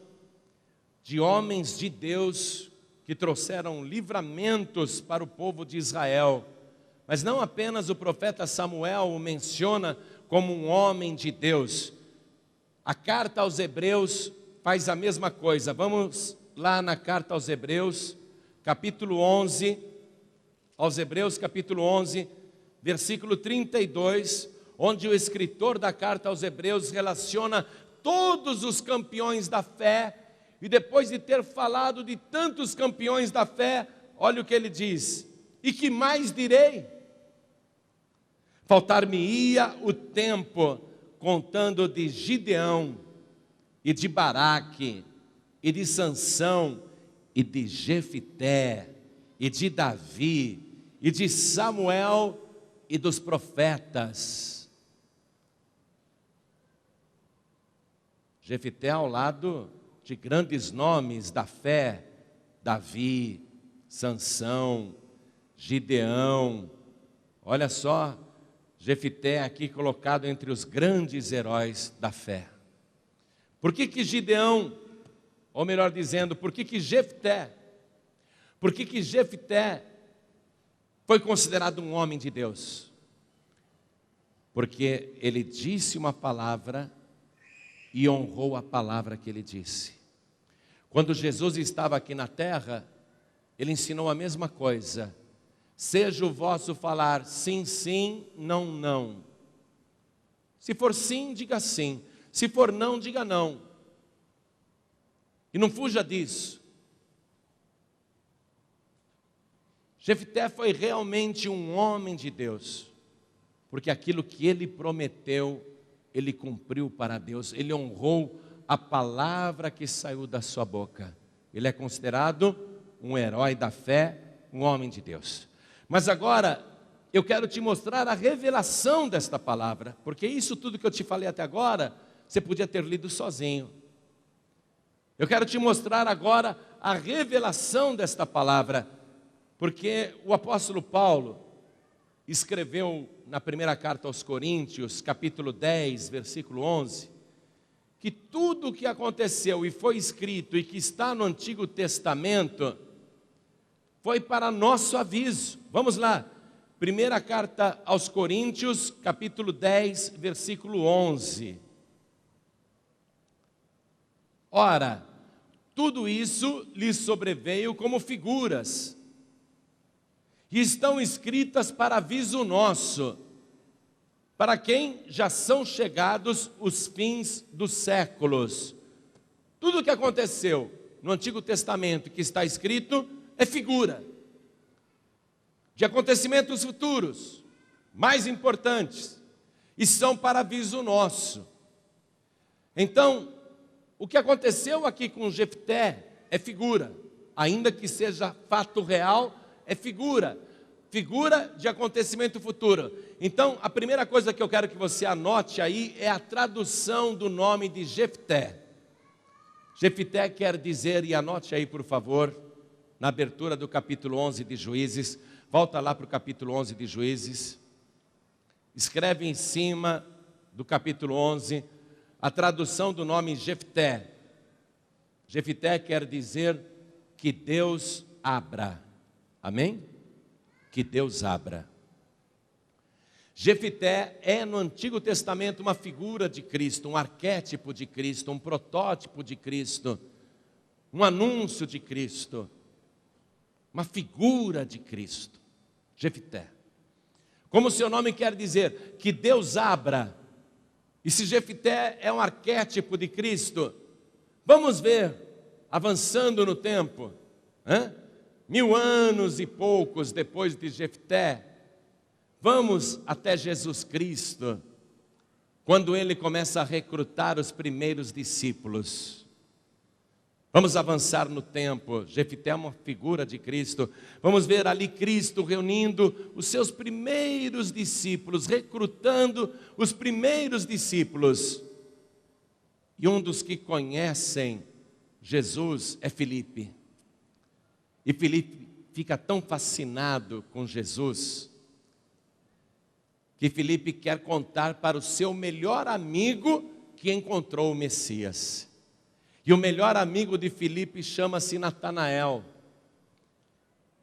de homens de Deus que trouxeram livramentos para o povo de Israel. Mas não apenas o profeta Samuel o menciona como um homem de Deus. A carta aos Hebreus faz a mesma coisa. Vamos lá na carta aos Hebreus, capítulo 11, aos Hebreus capítulo 11, versículo 32, onde o escritor da carta aos Hebreus relaciona todos os campeões da fé, e depois de ter falado de tantos campeões da fé, olha o que ele diz: e que mais direi? Faltar-me-ia o tempo contando de Gideão, e de Baraque, e de Sansão, e de Jefité, e de Davi, e de Samuel, e dos profetas. Jefité ao lado de grandes nomes da fé: Davi, Sansão, Gideão. Olha só, Jefité aqui colocado entre os grandes heróis da fé. Por que Gideão, ou melhor dizendo, por que Jefté? Por que Jefté foi considerado um homem de Deus? Porque ele disse uma palavra e honrou a palavra que ele disse. Quando Jesus estava aqui na terra, ele ensinou a mesma coisa: seja o vosso falar sim, sim, não, não. Se for sim, diga sim. Se for não, diga não. E não fuja disso. Jefté foi realmente um homem de Deus, porque aquilo que ele prometeu, ele cumpriu para Deus. Ele honrou a palavra que saiu da sua boca. Ele é considerado um herói da fé, um homem de Deus. Mas agora, eu quero te mostrar a revelação desta palavra, porque isso tudo que eu te falei até agora, você podia ter lido sozinho. Eu quero te mostrar agora a revelação desta palavra, porque o apóstolo Paulo escreveu na primeira carta aos Coríntios, capítulo 10, versículo 11, que tudo o que aconteceu e foi escrito e que está no Antigo Testamento foi para nosso aviso. Vamos lá, primeira carta aos Coríntios, capítulo 10, versículo 11. Ora, tudo isso lhes sobreveio como figuras, e estão escritas para aviso nosso, para quem já são chegados os fins dos séculos. Tudo o que aconteceu no Antigo Testamento que está escrito é figura de acontecimentos futuros, mais importantes, e são para aviso nosso. Então, o que aconteceu aqui com Jefté é figura, ainda que seja fato real, é figura de acontecimento futuro. Então, a primeira coisa que eu quero que você anote aí é a tradução do nome de Jefté. Jefté quer dizer, e anote aí por favor, na abertura do capítulo 11 de Juízes, volta lá para o capítulo 11 de Juízes, escreve em cima do capítulo 11, a tradução do nome Jefté. Jefté quer dizer que Deus abra. Amém? Que Deus abra. Jefté é no Antigo Testamento uma figura de Cristo, um arquétipo de Cristo, um protótipo de Cristo, um anúncio de Cristo, uma figura de Cristo. Jefté. Como seu nome quer dizer, que Deus abra. E se Jefté é um arquétipo de Cristo, vamos ver, avançando no tempo, 1000 anos e poucos depois de Jefté, vamos até Jesus Cristo, quando ele começa a recrutar os primeiros discípulos. Vamos avançar no tempo. Jefté é uma figura de Cristo. Vamos ver ali Cristo reunindo os seus primeiros discípulos, recrutando os primeiros discípulos. E um dos que conhecem Jesus é Filipe. E Filipe fica tão fascinado com Jesus, que Filipe quer contar para o seu melhor amigo que encontrou o Messias. E o melhor amigo de Filipe chama-se Natanael.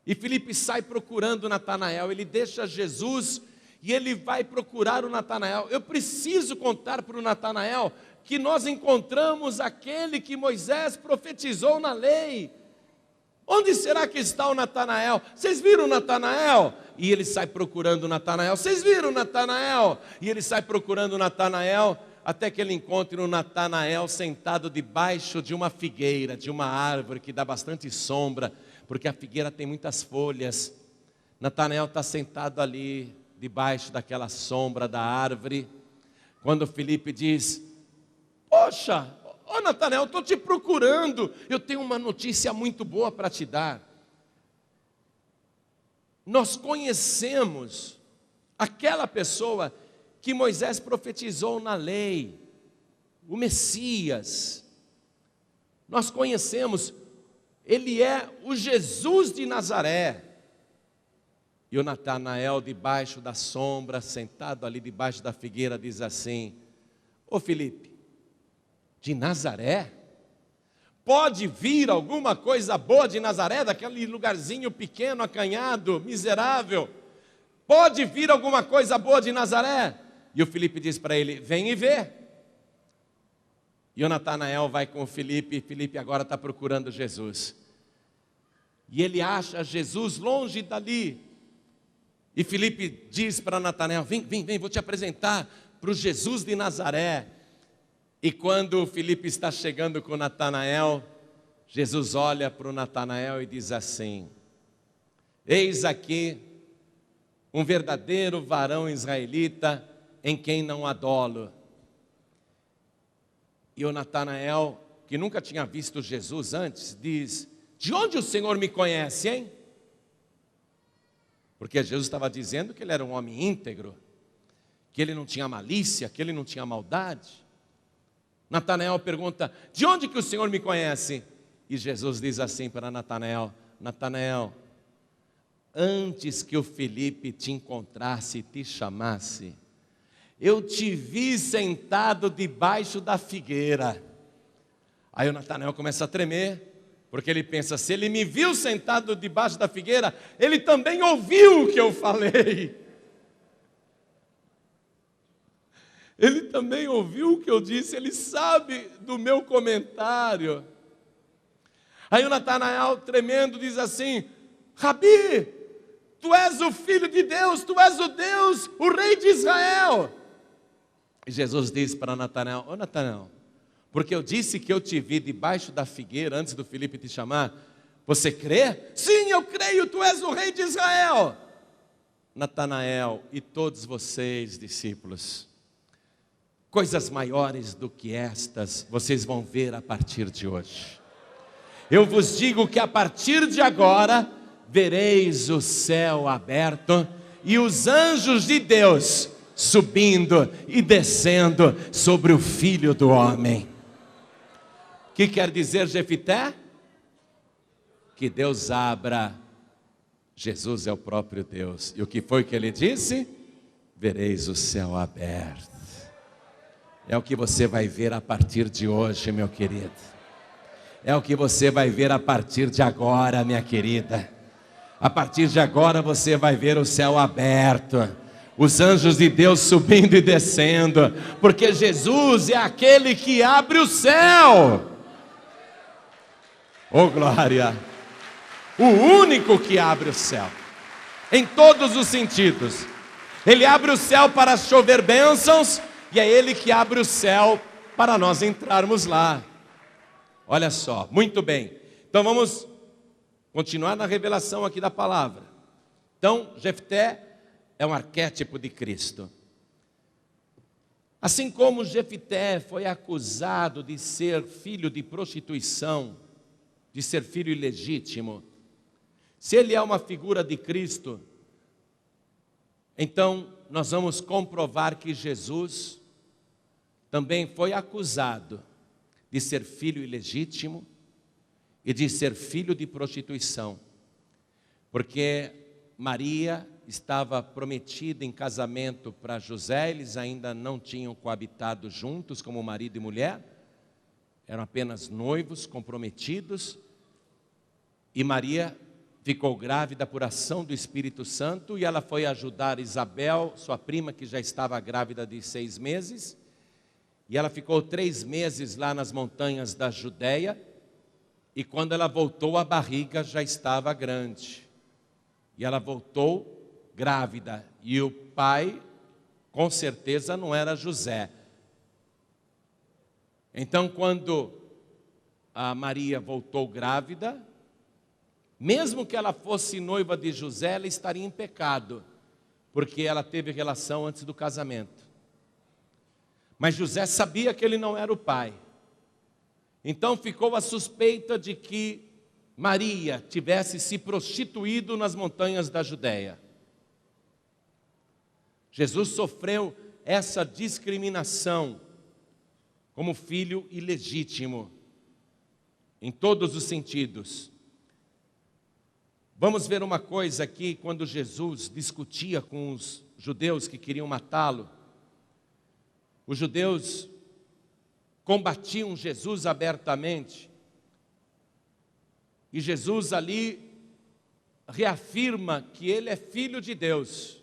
E Filipe sai procurando Natanael, ele deixa Jesus e ele vai procurar o Natanael. Eu preciso contar para o Natanael que nós encontramos aquele que Moisés profetizou na lei. Onde será que está o Natanael? Vocês viram o Natanael? E ele sai procurando o Natanael. Vocês viram o Natanael? E ele sai procurando o Natanael, até que ele encontre o Natanael sentado debaixo de uma figueira, de uma árvore que dá bastante sombra, porque a figueira tem muitas folhas. Natanael está sentado ali, debaixo daquela sombra da árvore, quando Filipe diz: poxa, ô Natanael, estou te procurando, eu tenho uma notícia muito boa para te dar. Nós conhecemos aquela pessoa que Moisés profetizou na lei, o Messias. Nós conhecemos, ele é o Jesus de Nazaré. E o Natanael, debaixo da sombra, sentado ali debaixo da figueira, diz assim: ô Filipe, de Nazaré? Pode vir alguma coisa boa de Nazaré, daquele lugarzinho pequeno, acanhado, miserável? Pode vir alguma coisa boa de Nazaré? E o Filipe diz para ele: vem e vê. E o Natanael vai com o Filipe, e Filipe agora está procurando Jesus. E ele acha Jesus longe dali. E Filipe diz para Natanael: vem, vou te apresentar para o Jesus de Nazaré. E quando o Filipe está chegando com Natanael, Jesus olha para o Natanael e diz assim: eis aqui um verdadeiro varão israelita, em quem não há dolo. E o Natanael, que nunca tinha visto Jesus antes, diz: de onde o Senhor me conhece, hein? Porque Jesus estava dizendo que ele era um homem íntegro, que ele não tinha malícia, que ele não tinha maldade. Natanael pergunta: de onde que o Senhor me conhece? E Jesus diz assim para Natanael: Natanael, antes que o Filipe te encontrasse e te chamasse, eu te vi sentado debaixo da figueira. Aí o Natanael começa a tremer, porque ele pensa: se ele me viu sentado debaixo da figueira, ele também ouviu o que eu falei. Ele também ouviu o que eu disse, ele sabe do meu comentário. Aí o Natanael, tremendo, diz assim: Rabi, tu és o Filho de Deus, tu és o Deus, o Rei de Israel. E Jesus disse para Natanael: ô Natanael, porque eu disse que eu te vi debaixo da figueira antes do Filipe te chamar, você crê? Sim, eu creio, tu és o Rei de Israel. Natanael e todos vocês, discípulos, coisas maiores do que estas vocês vão ver a partir de hoje. Eu vos digo que a partir de agora vereis o céu aberto e os anjos de Deus subindo e descendo sobre o Filho do Homem. O que quer dizer Jefité? Que Deus abra. Jesus é o próprio Deus. E o que foi que ele disse? Vereis o céu aberto. É o que você vai ver a partir de hoje, meu querido. É o que você vai ver a partir de agora, minha querida. A partir de agora você vai ver o céu aberto, os anjos de Deus subindo e descendo, porque Jesus é aquele que abre o céu. Oh glória! O único que abre o céu, em todos os sentidos. Ele abre o céu para chover bênçãos, e é Ele que abre o céu para nós entrarmos lá. Olha só, muito bem. Então vamos continuar na revelação aqui da palavra. Então, Jefté é um arquétipo de Cristo. Assim como Jefté foi acusado de ser filho de prostituição, de ser filho ilegítimo, se ele é uma figura de Cristo, então nós vamos comprovar que Jesus também foi acusado de ser filho ilegítimo e de ser filho de prostituição, porque Maria estava prometida em casamento para José, eles ainda não tinham coabitado juntos como marido e mulher, eram apenas noivos, comprometidos, e Maria ficou grávida por ação do Espírito Santo, e ela foi ajudar Isabel, sua prima, que já estava grávida de 6 meses, e ela ficou 3 meses lá nas montanhas da Judéia, e quando ela voltou, a barriga já estava grande, e ela voltou grávida, e o pai, com certeza, não era José. Então, quando a Maria voltou grávida, mesmo que ela fosse noiva de José, ela estaria em pecado, porque ela teve relação antes do casamento. Mas José sabia que ele não era o pai. Então ficou a suspeita de que Maria tivesse se prostituído nas montanhas da Judéia. Jesus sofreu essa discriminação como filho ilegítimo, em todos os sentidos. Vamos ver uma coisa aqui, quando Jesus discutia com os judeus que queriam matá-lo. Os judeus combatiam Jesus abertamente, e Jesus ali reafirma que ele é filho de Deus.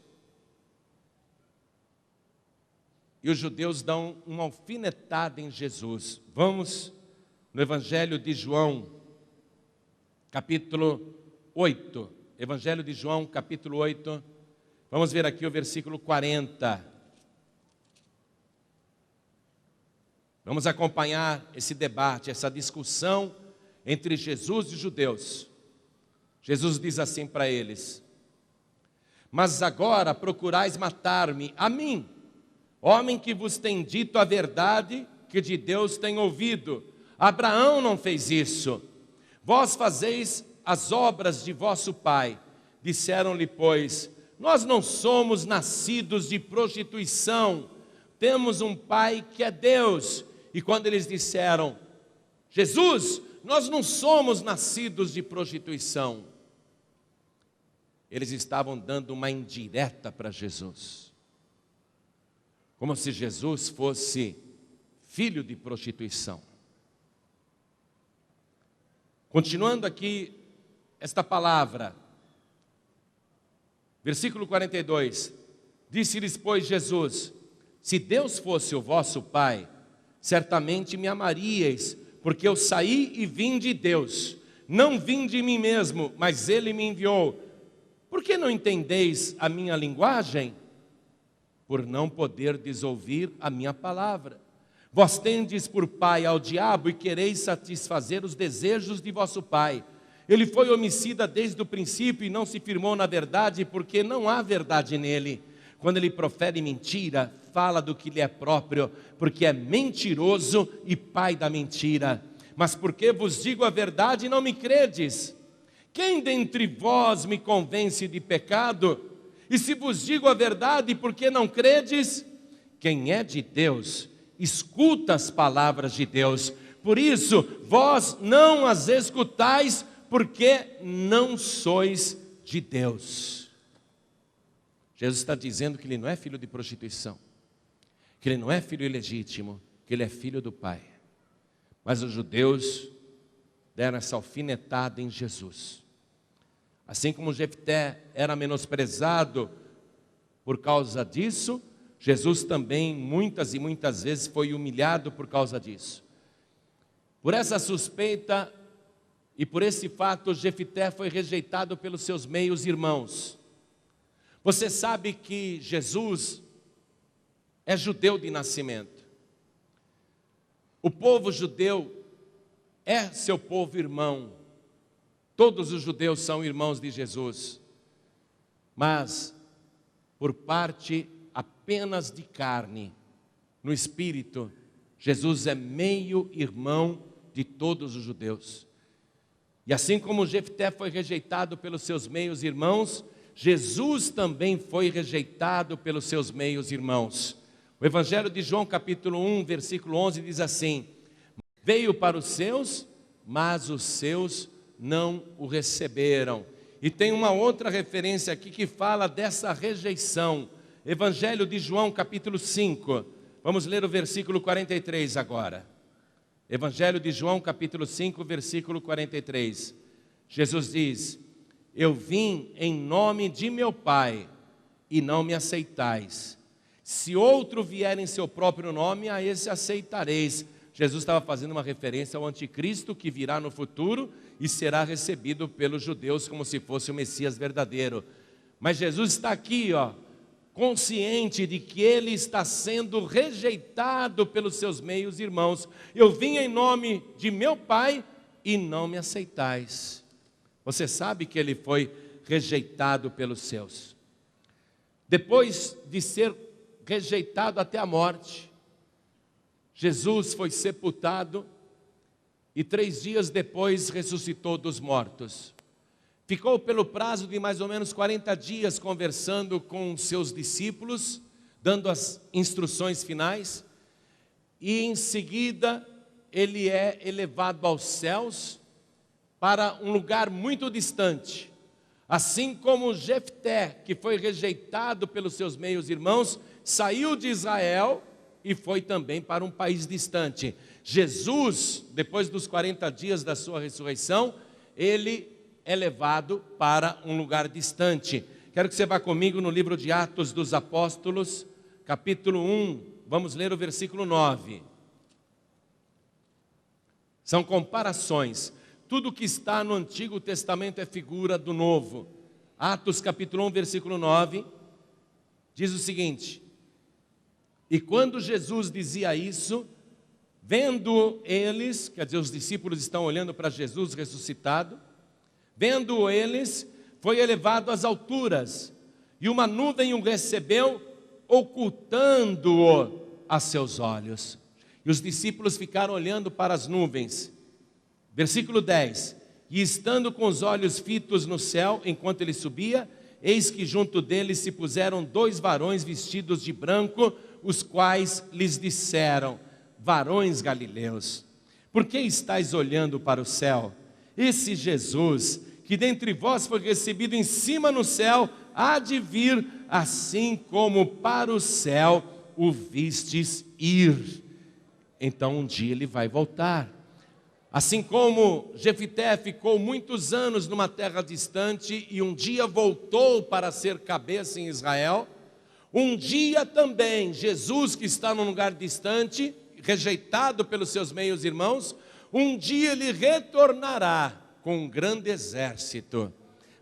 E os judeus dão uma alfinetada em Jesus. Vamos no Evangelho de João, capítulo 8. Evangelho de João, capítulo 8. Vamos ver aqui o versículo 40. Vamos acompanhar esse debate, essa discussão entre Jesus e os judeus. Jesus diz assim para eles: mas agora procurais matar-me, a mim, homem que vos tem dito a verdade que de Deus tem ouvido. Abraão não fez isso. Vós fazeis as obras de vosso pai. Disseram-lhe, pois, nós não somos nascidos de prostituição, temos um pai que é Deus. E quando eles disseram, Jesus, nós não somos nascidos de prostituição, eles estavam dando uma indireta para Jesus, como se Jesus fosse filho de prostituição. Continuando aqui esta palavra, versículo 42, disse-lhes, pois, Jesus, se Deus fosse o vosso Pai, certamente me amaríeis, porque eu saí e vim de Deus, não vim de mim mesmo, mas Ele me enviou. Por que não entendeis a minha linguagem? Por não poderdes ouvir a minha palavra. Vós tendes por pai ao diabo e quereis satisfazer os desejos de vosso pai. Ele foi homicida desde o princípio e não se firmou na verdade, porque não há verdade nele. Quando ele profere mentira, fala do que lhe é próprio, porque é mentiroso e pai da mentira. Mas porque vos digo a verdade, não me credes. Quem dentre vós me convence de pecado? E se vos digo a verdade, por que não credes? Quem é de Deus, escuta as palavras de Deus. Por isso, vós não as escutais, porque não sois de Deus. Jesus está dizendo que ele não é filho de prostituição, que ele não é filho ilegítimo, que ele é filho do Pai. Mas os judeus deram essa alfinetada em Jesus. Assim como Jefté era menosprezado por causa disso, Jesus também muitas e muitas vezes foi humilhado por causa disso. Por essa suspeita e por esse fato, Jefté foi rejeitado pelos seus meios irmãos. Você sabe que Jesus é judeu de nascimento. O povo judeu é seu povo irmão. Todos os judeus são irmãos de Jesus. Mas, por parte apenas de carne, no espírito, Jesus é meio irmão de todos os judeus. E assim como Jefté foi rejeitado pelos seus meios irmãos, Jesus também foi rejeitado pelos seus meios irmãos. O Evangelho de João, capítulo 1, versículo 11, diz assim: veio para os seus, mas os seus não o receberam. E tem uma outra referência aqui que fala dessa rejeição. Evangelho de João, capítulo 5. Vamos ler o versículo 43 agora. Evangelho de João, capítulo 5, versículo 43. Jesus diz: eu vim em nome de meu Pai, e não me aceitais. Se outro vier em seu próprio nome, a esse aceitareis. Jesus estava fazendo uma referência ao anticristo que virá no futuro e será recebido pelos judeus como se fosse o Messias verdadeiro. Mas Jesus está aqui, consciente de que ele está sendo rejeitado pelos seus meios irmãos. Eu vim em nome de meu Pai e não me aceitais. Você sabe que ele foi rejeitado pelos seus. Depois de ser rejeitado até a morte, Jesus foi sepultado e 3 dias depois ressuscitou dos mortos. Ficou pelo prazo de mais ou menos 40 dias conversando com seus discípulos, dando as instruções finais, e em seguida ele é elevado aos céus para um lugar muito distante. Assim como Jefté, que foi rejeitado pelos seus meios irmãos, saiu de Israel e foi também para um país distante. Jesus, depois dos 40 dias da sua ressurreição, ele é levado para um lugar distante. Quero que você vá comigo no livro de Atos dos Apóstolos, capítulo 1, vamos ler o versículo 9. São comparações. Tudo que está no Antigo Testamento é figura do Novo. Atos capítulo 1, versículo 9, diz o seguinte: e quando Jesus dizia isso, vendo eles, quer dizer, os discípulos estão olhando para Jesus ressuscitado, vendo eles, foi elevado às alturas, e uma nuvem o recebeu, ocultando-o a seus olhos. E os discípulos ficaram olhando para as nuvens. Versículo 10, e estando com os olhos fitos no céu, enquanto ele subia, eis que junto dele se puseram 2 varões vestidos de branco, os quais lhes disseram: varões galileus, por que estáis olhando para o céu? Esse Jesus, que dentre vós foi recebido em cima no céu, há de vir, assim como para o céu o vistes ir. Então um dia ele vai voltar. Assim como Jefté ficou muitos anos numa terra distante e um dia voltou para ser cabeça em Israel, um dia também Jesus, que está num lugar distante, rejeitado pelos seus meios irmãos, um dia ele retornará com um grande exército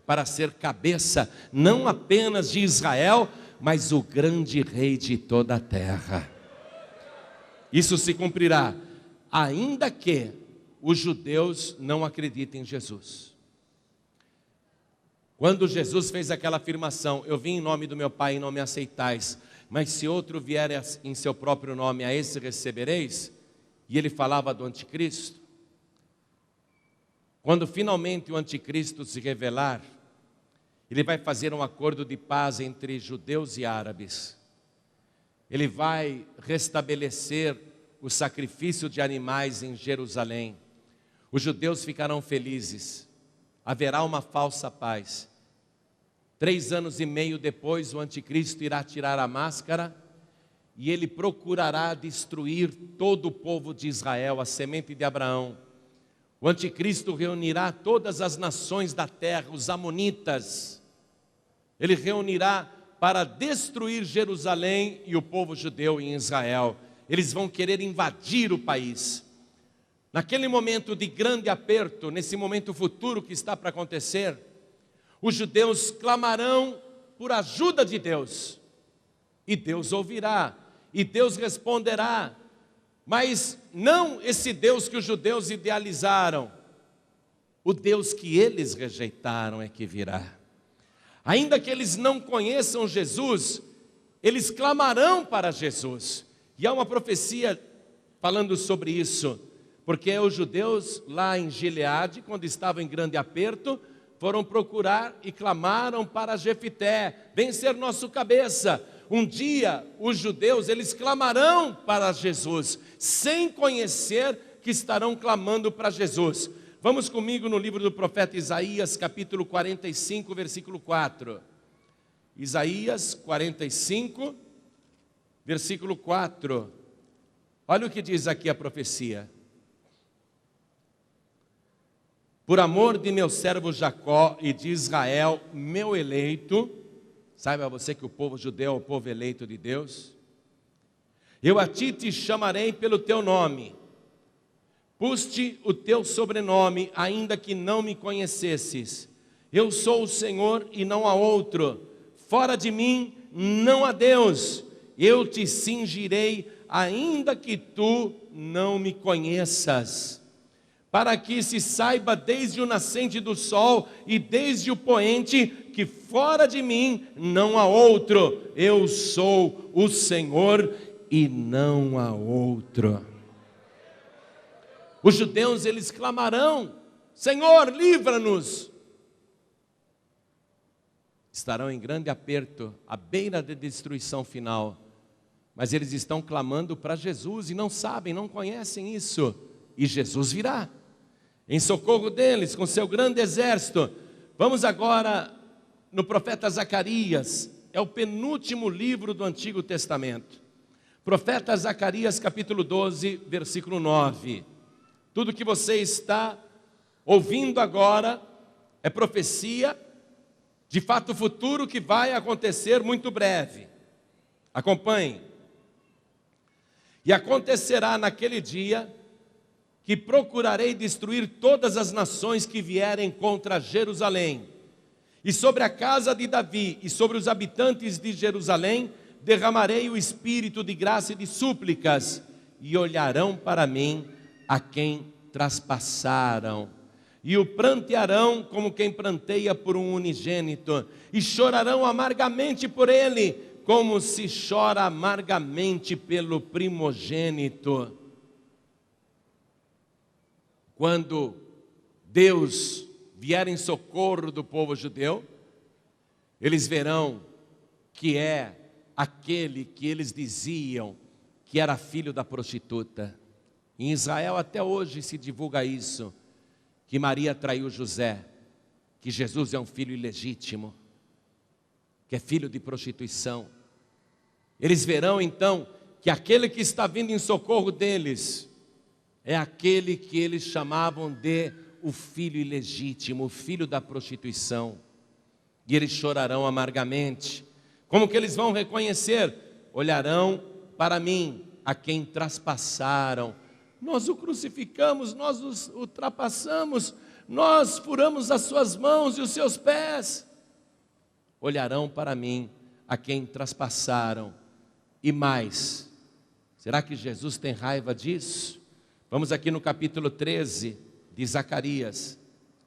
para ser cabeça não apenas de Israel, mas o grande rei de toda a terra. Isso se cumprirá, ainda que os judeus não acreditem em Jesus. Quando Jesus fez aquela afirmação: eu vim em nome do meu Pai e não me aceitais, mas se outro vier em seu próprio nome, a esse recebereis, e ele falava do anticristo. Quando finalmente o anticristo se revelar, ele vai fazer um acordo de paz entre judeus e árabes. Ele vai restabelecer o sacrifício de animais em Jerusalém. Os judeus ficarão felizes, haverá uma falsa paz. 3 anos e meio depois, o anticristo irá tirar a máscara e ele procurará destruir todo o povo de Israel, a semente de Abraão. O anticristo reunirá todas as nações da terra, os amonitas. Ele reunirá para destruir Jerusalém e o povo judeu em Israel. Eles vão querer invadir o país. Naquele momento de grande aperto, nesse momento futuro que está para acontecer, os judeus clamarão por ajuda de Deus, e Deus ouvirá, e Deus responderá, mas não esse Deus que os judeus idealizaram, o Deus que eles rejeitaram é que virá. Ainda que eles não conheçam Jesus, eles clamarão para Jesus, e há uma profecia falando sobre isso, porque os judeus lá em Gileade, quando estavam em grande aperto, foram procurar e clamaram para Jefté: vem ser nosso cabeça. Um dia os judeus, eles clamarão para Jesus, sem conhecer que estarão clamando para Jesus. Vamos comigo no livro do profeta Isaías, capítulo 45, versículo 4. Isaías 45, versículo 4. Olha o que diz aqui a profecia: por amor de meu servo Jacó e de Israel, meu eleito. Saiba você que o povo judeu é o povo eleito de Deus. Eu a ti te chamarei pelo teu nome. Pus-te o teu sobrenome, ainda que não me conhecesses. Eu sou o Senhor e não há outro. Fora de mim não há Deus. Eu te cingirei, ainda que tu não me conheças. Para que se saiba desde o nascente do sol e desde o poente, que fora de mim não há outro. Eu sou o Senhor e não há outro. Os judeus, eles clamarão: Senhor, livra-nos. Estarão em grande aperto, à beira da destruição final. Mas eles estão clamando para Jesus e não sabem, não conhecem isso. E Jesus virá em socorro deles com seu grande exército. Vamos agora no profeta Zacarias. É o penúltimo livro do Antigo Testamento. Profeta Zacarias, capítulo 12, versículo 9. Tudo que você está ouvindo agora é profecia de fato futuro que vai acontecer muito breve. Acompanhe. E acontecerá naquele dia que procurarei destruir todas as nações que vierem contra Jerusalém. E sobre a casa de Davi e sobre os habitantes de Jerusalém derramarei o espírito de graça e de súplicas, e olharão para mim a quem traspassaram, e o prantearão como quem pranteia por um unigênito, e chorarão amargamente por ele, como se chora amargamente pelo primogênito. Quando Deus vier em socorro do povo judeu, eles verão que é aquele que eles diziam que era filho da prostituta. Em Israel até hoje se divulga isso, que Maria traiu José, que Jesus é um filho ilegítimo, que é filho de prostituição. Eles verão então que aquele que está vindo em socorro deles é aquele que eles chamavam de o filho ilegítimo, o filho da prostituição. E eles chorarão amargamente. Como que eles vão reconhecer? Olharão para mim, a quem traspassaram. Nós o crucificamos, nós os ultrapassamos, nós furamos as suas mãos e os seus pés. Olharão para mim, a quem traspassaram. E mais, será que Jesus tem raiva disso? Vamos aqui no capítulo 13 de Zacarias,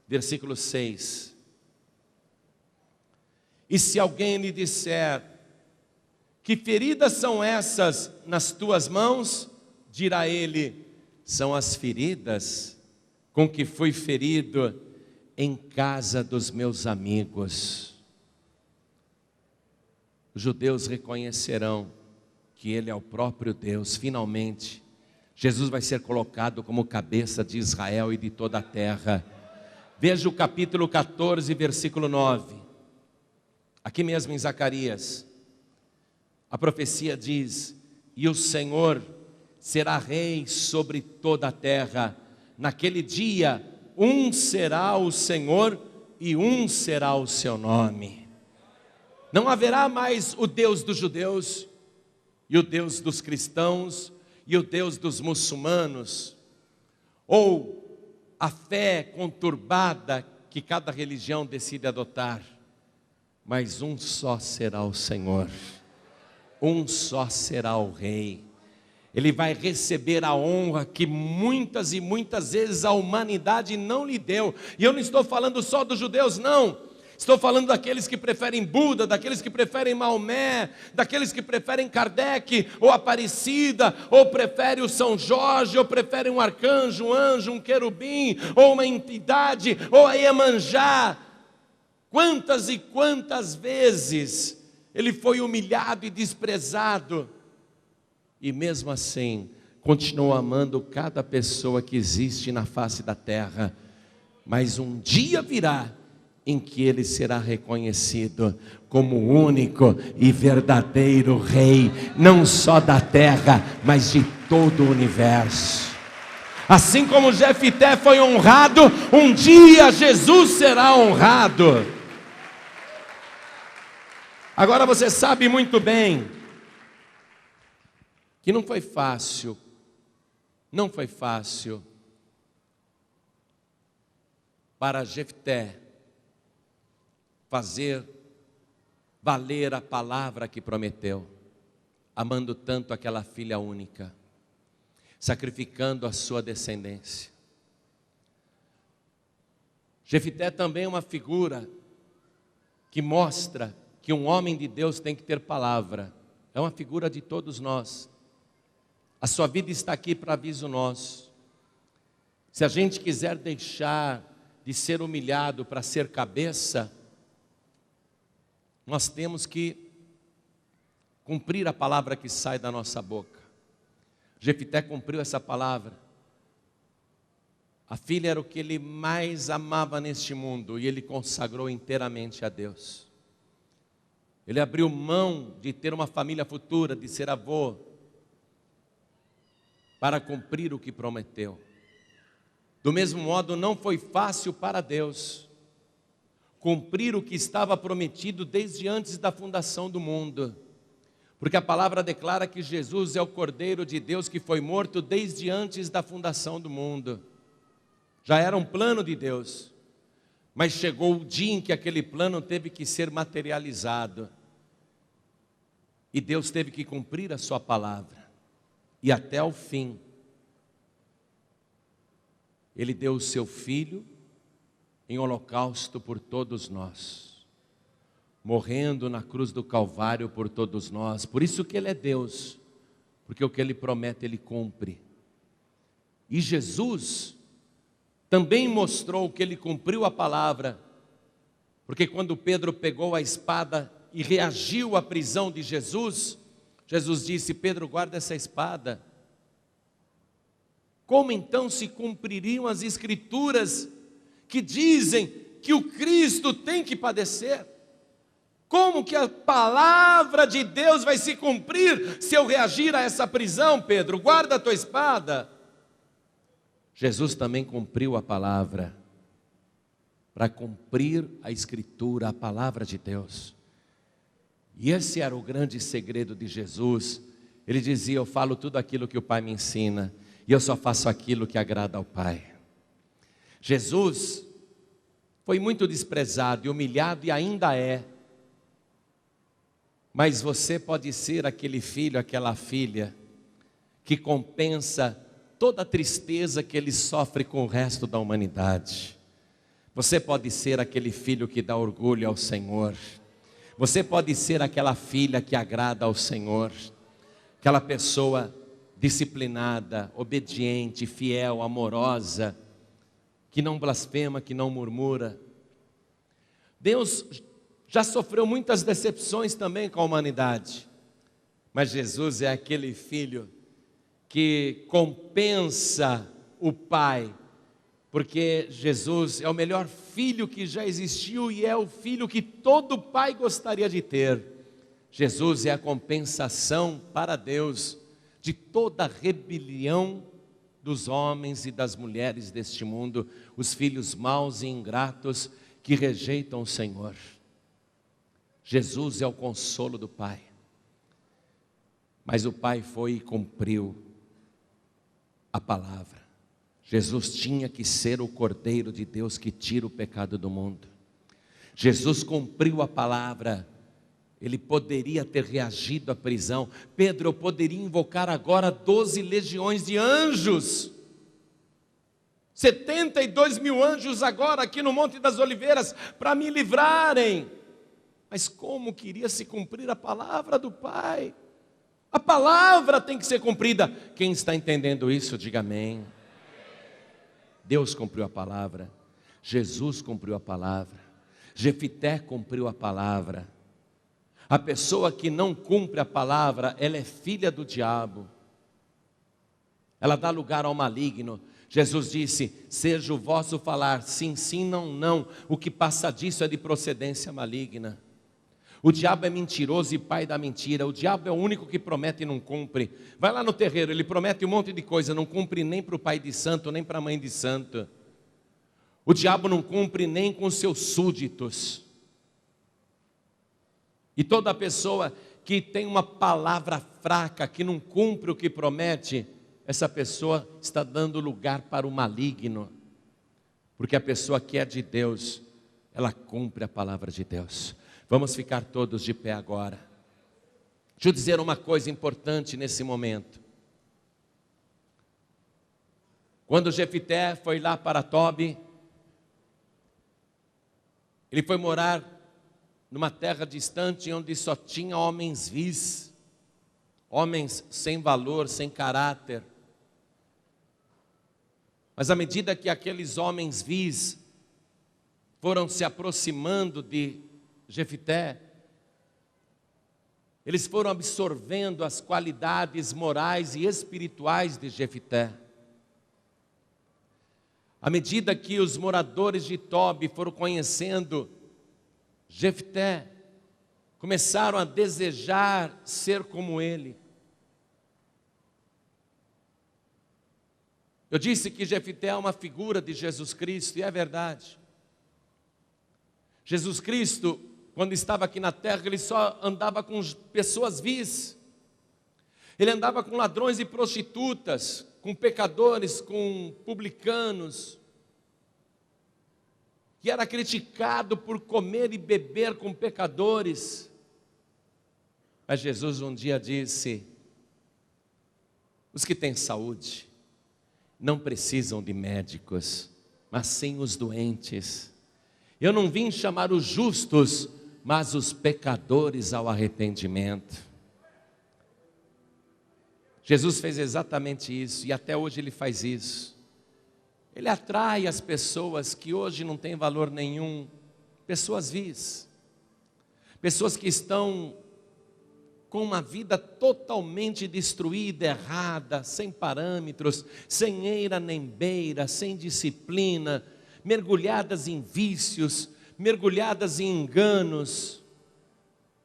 versículo 6. E se alguém lhe disser: que feridas são essas nas tuas mãos? Dirá ele: são as feridas com que fui ferido em casa dos meus amigos. Os judeus reconhecerão que Ele é o próprio Deus. Finalmente, Jesus vai ser colocado como cabeça de Israel e de toda a terra. Veja o capítulo 14, versículo 9. Aqui mesmo em Zacarias, a profecia diz: e o Senhor será rei sobre toda a terra. Naquele dia, um será o Senhor e um será o seu nome. Não haverá mais o Deus dos judeus, e o Deus dos cristãos, e o Deus dos muçulmanos, ou a fé conturbada que cada religião decide adotar. Mas um só será o Senhor, um só será o Rei. Ele vai receber a honra que muitas e muitas vezes a humanidade não lhe deu. E eu não estou falando só dos judeus, não. Estou falando daqueles que preferem Buda, daqueles que preferem Maomé, daqueles que preferem Kardec, ou Aparecida, ou preferem o São Jorge, ou preferem um arcanjo, um anjo, um querubim, ou uma entidade, ou a Iemanjá. Quantas e quantas vezes ele foi humilhado e desprezado, e mesmo assim continuou amando cada pessoa que existe na face da terra. Mas um dia virá em que ele será reconhecido como o único e verdadeiro Rei, não só da terra, mas de todo o universo. Assim como Jefité foi honrado, um dia Jesus será honrado. Agora você sabe muito bem que não foi fácil para Jefté fazer valer a palavra que prometeu, amando tanto aquela filha única, sacrificando a sua descendência. Jefté também é uma figura que mostra que um homem de Deus tem que ter palavra. É uma figura de todos nós. A sua vida está aqui para aviso nosso. Se a gente quiser deixar de ser humilhado para ser cabeça, nós temos que cumprir a palavra que sai da nossa boca. Jefté cumpriu essa palavra. A filha era o que ele mais amava neste mundo e ele consagrou inteiramente a Deus. Ele abriu mão de ter uma família futura, de ser avô, para cumprir o que prometeu. Do mesmo modo, não foi fácil para Deus cumprir o que estava prometido desde antes da fundação do mundo. Porque a palavra declara que Jesus é o Cordeiro de Deus que foi morto desde antes da fundação do mundo. Já era um plano de Deus, mas chegou o dia em que aquele plano teve que ser materializado. E Deus teve que cumprir a sua palavra. E até o fim, Ele deu o seu Filho em holocausto por todos nós, morrendo na cruz do Calvário por todos nós. Por isso que Ele é Deus, porque o que Ele promete, Ele cumpre. E Jesus também mostrou que Ele cumpriu a palavra, porque quando Pedro pegou a espada e reagiu à prisão de Jesus, Jesus disse: Pedro, guarda essa espada. Como então se cumpririam as Escrituras que dizem que o Cristo tem que padecer? Como que a palavra de Deus vai se cumprir se eu reagir a essa prisão, Pedro? Guarda a tua espada. Jesus também cumpriu a palavra, para cumprir a Escritura, a palavra de Deus. E esse era o grande segredo de Jesus. Ele dizia: eu falo tudo aquilo que o Pai me ensina, e eu só faço aquilo que agrada ao Pai. Jesus foi muito desprezado e humilhado, e ainda é. Mas você pode ser aquele filho, aquela filha, que compensa toda a tristeza que ele sofre com o resto da humanidade. Você pode ser aquele filho que dá orgulho ao Senhor. Você pode ser aquela filha que agrada ao Senhor, aquela pessoa disciplinada, obediente, fiel, amorosa, que não blasfema, que não murmura. Deus já sofreu muitas decepções também com a humanidade, mas Jesus é aquele filho que compensa o Pai, porque Jesus é o melhor filho que já existiu e é o filho que todo pai gostaria de ter. Jesus é a compensação para Deus de toda a rebelião dos homens e das mulheres deste mundo, os filhos maus e ingratos que rejeitam o Senhor. Jesus é o consolo do Pai, mas o Pai foi e cumpriu a palavra. Jesus tinha que ser o Cordeiro de Deus que tira o pecado do mundo. Jesus cumpriu a palavra. Ele poderia ter reagido à prisão. Pedro, eu poderia invocar agora 12 legiões de anjos. 72 mil anjos agora aqui no Monte das Oliveiras para me livrarem. Mas como queria se cumprir a palavra do Pai? A palavra tem que ser cumprida. Quem está entendendo isso, diga amém. Deus cumpriu a palavra, Jesus cumpriu a palavra, Jefité cumpriu a palavra. A pessoa que não cumpre a palavra, ela é filha do diabo, ela dá lugar ao maligno. Jesus disse: seja o vosso falar sim, sim, não, não, o que passa disso é de procedência maligna. O diabo é mentiroso e pai da mentira. O diabo é o único que promete e não cumpre. Vai lá no terreiro, ele promete um monte de coisa, não cumpre nem para o pai de santo, nem para a mãe de santo. O diabo não cumpre nem com seus súditos. E toda pessoa que tem uma palavra fraca, que não cumpre o que promete, essa pessoa está dando lugar para o maligno. Porque a pessoa que é de Deus, ela cumpre a palavra de Deus. Vamos ficar todos de pé agora. Deixa eu dizer uma coisa importante nesse momento. Quando Jefité foi lá para Tobi, ele foi morar numa terra distante onde só tinha homens vis, homens sem valor, sem caráter. Mas à medida que aqueles homens vis foram se aproximando de Jefité, eles foram absorvendo as qualidades morais e espirituais de Jefité. À medida que os moradores de Tobi foram conhecendo Jefté, começaram a desejar ser como ele. Eu disse que Jefité é uma figura de Jesus Cristo, e é verdade. Jesus Cristo, quando estava aqui na terra, ele só andava com pessoas vis. Ele andava com ladrões e prostitutas, com pecadores, com publicanos. E era criticado por comer e beber com pecadores. Mas Jesus um dia disse: os que têm saúde não precisam de médicos, mas sim os doentes. Eu não vim chamar os justos, mas os pecadores ao arrependimento. Jesus fez exatamente isso, e até hoje ele faz isso. Ele atrai as pessoas que hoje não têm valor nenhum, pessoas vis, pessoas que estão com uma vida totalmente destruída, errada, sem parâmetros, sem eira nem beira, sem disciplina, mergulhadas em vícios, mergulhadas em enganos,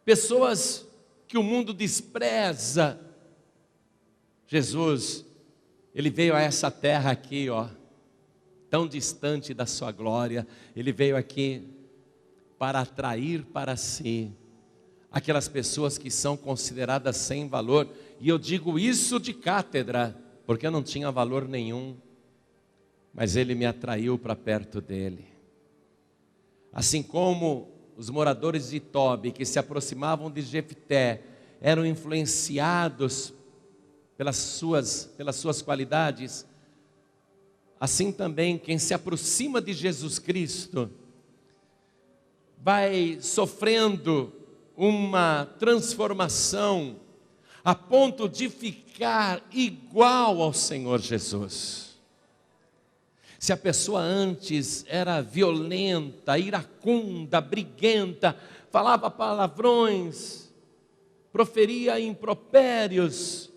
pessoas que o mundo despreza. Jesus, ele veio a essa terra aqui, tão distante da sua glória, ele veio aqui para atrair para si aquelas pessoas que são consideradas sem valor. E eu digo isso de cátedra, porque eu não tinha valor nenhum, mas ele me atraiu para perto dele. Assim como os moradores de Tobi, que se aproximavam de Jefté, eram influenciados pelas suas qualidades, assim também quem se aproxima de Jesus Cristo vai sofrendo uma transformação a ponto de ficar igual ao Senhor Jesus. Se a pessoa antes era violenta, iracunda, briguenta, falava palavrões, proferia impropérios,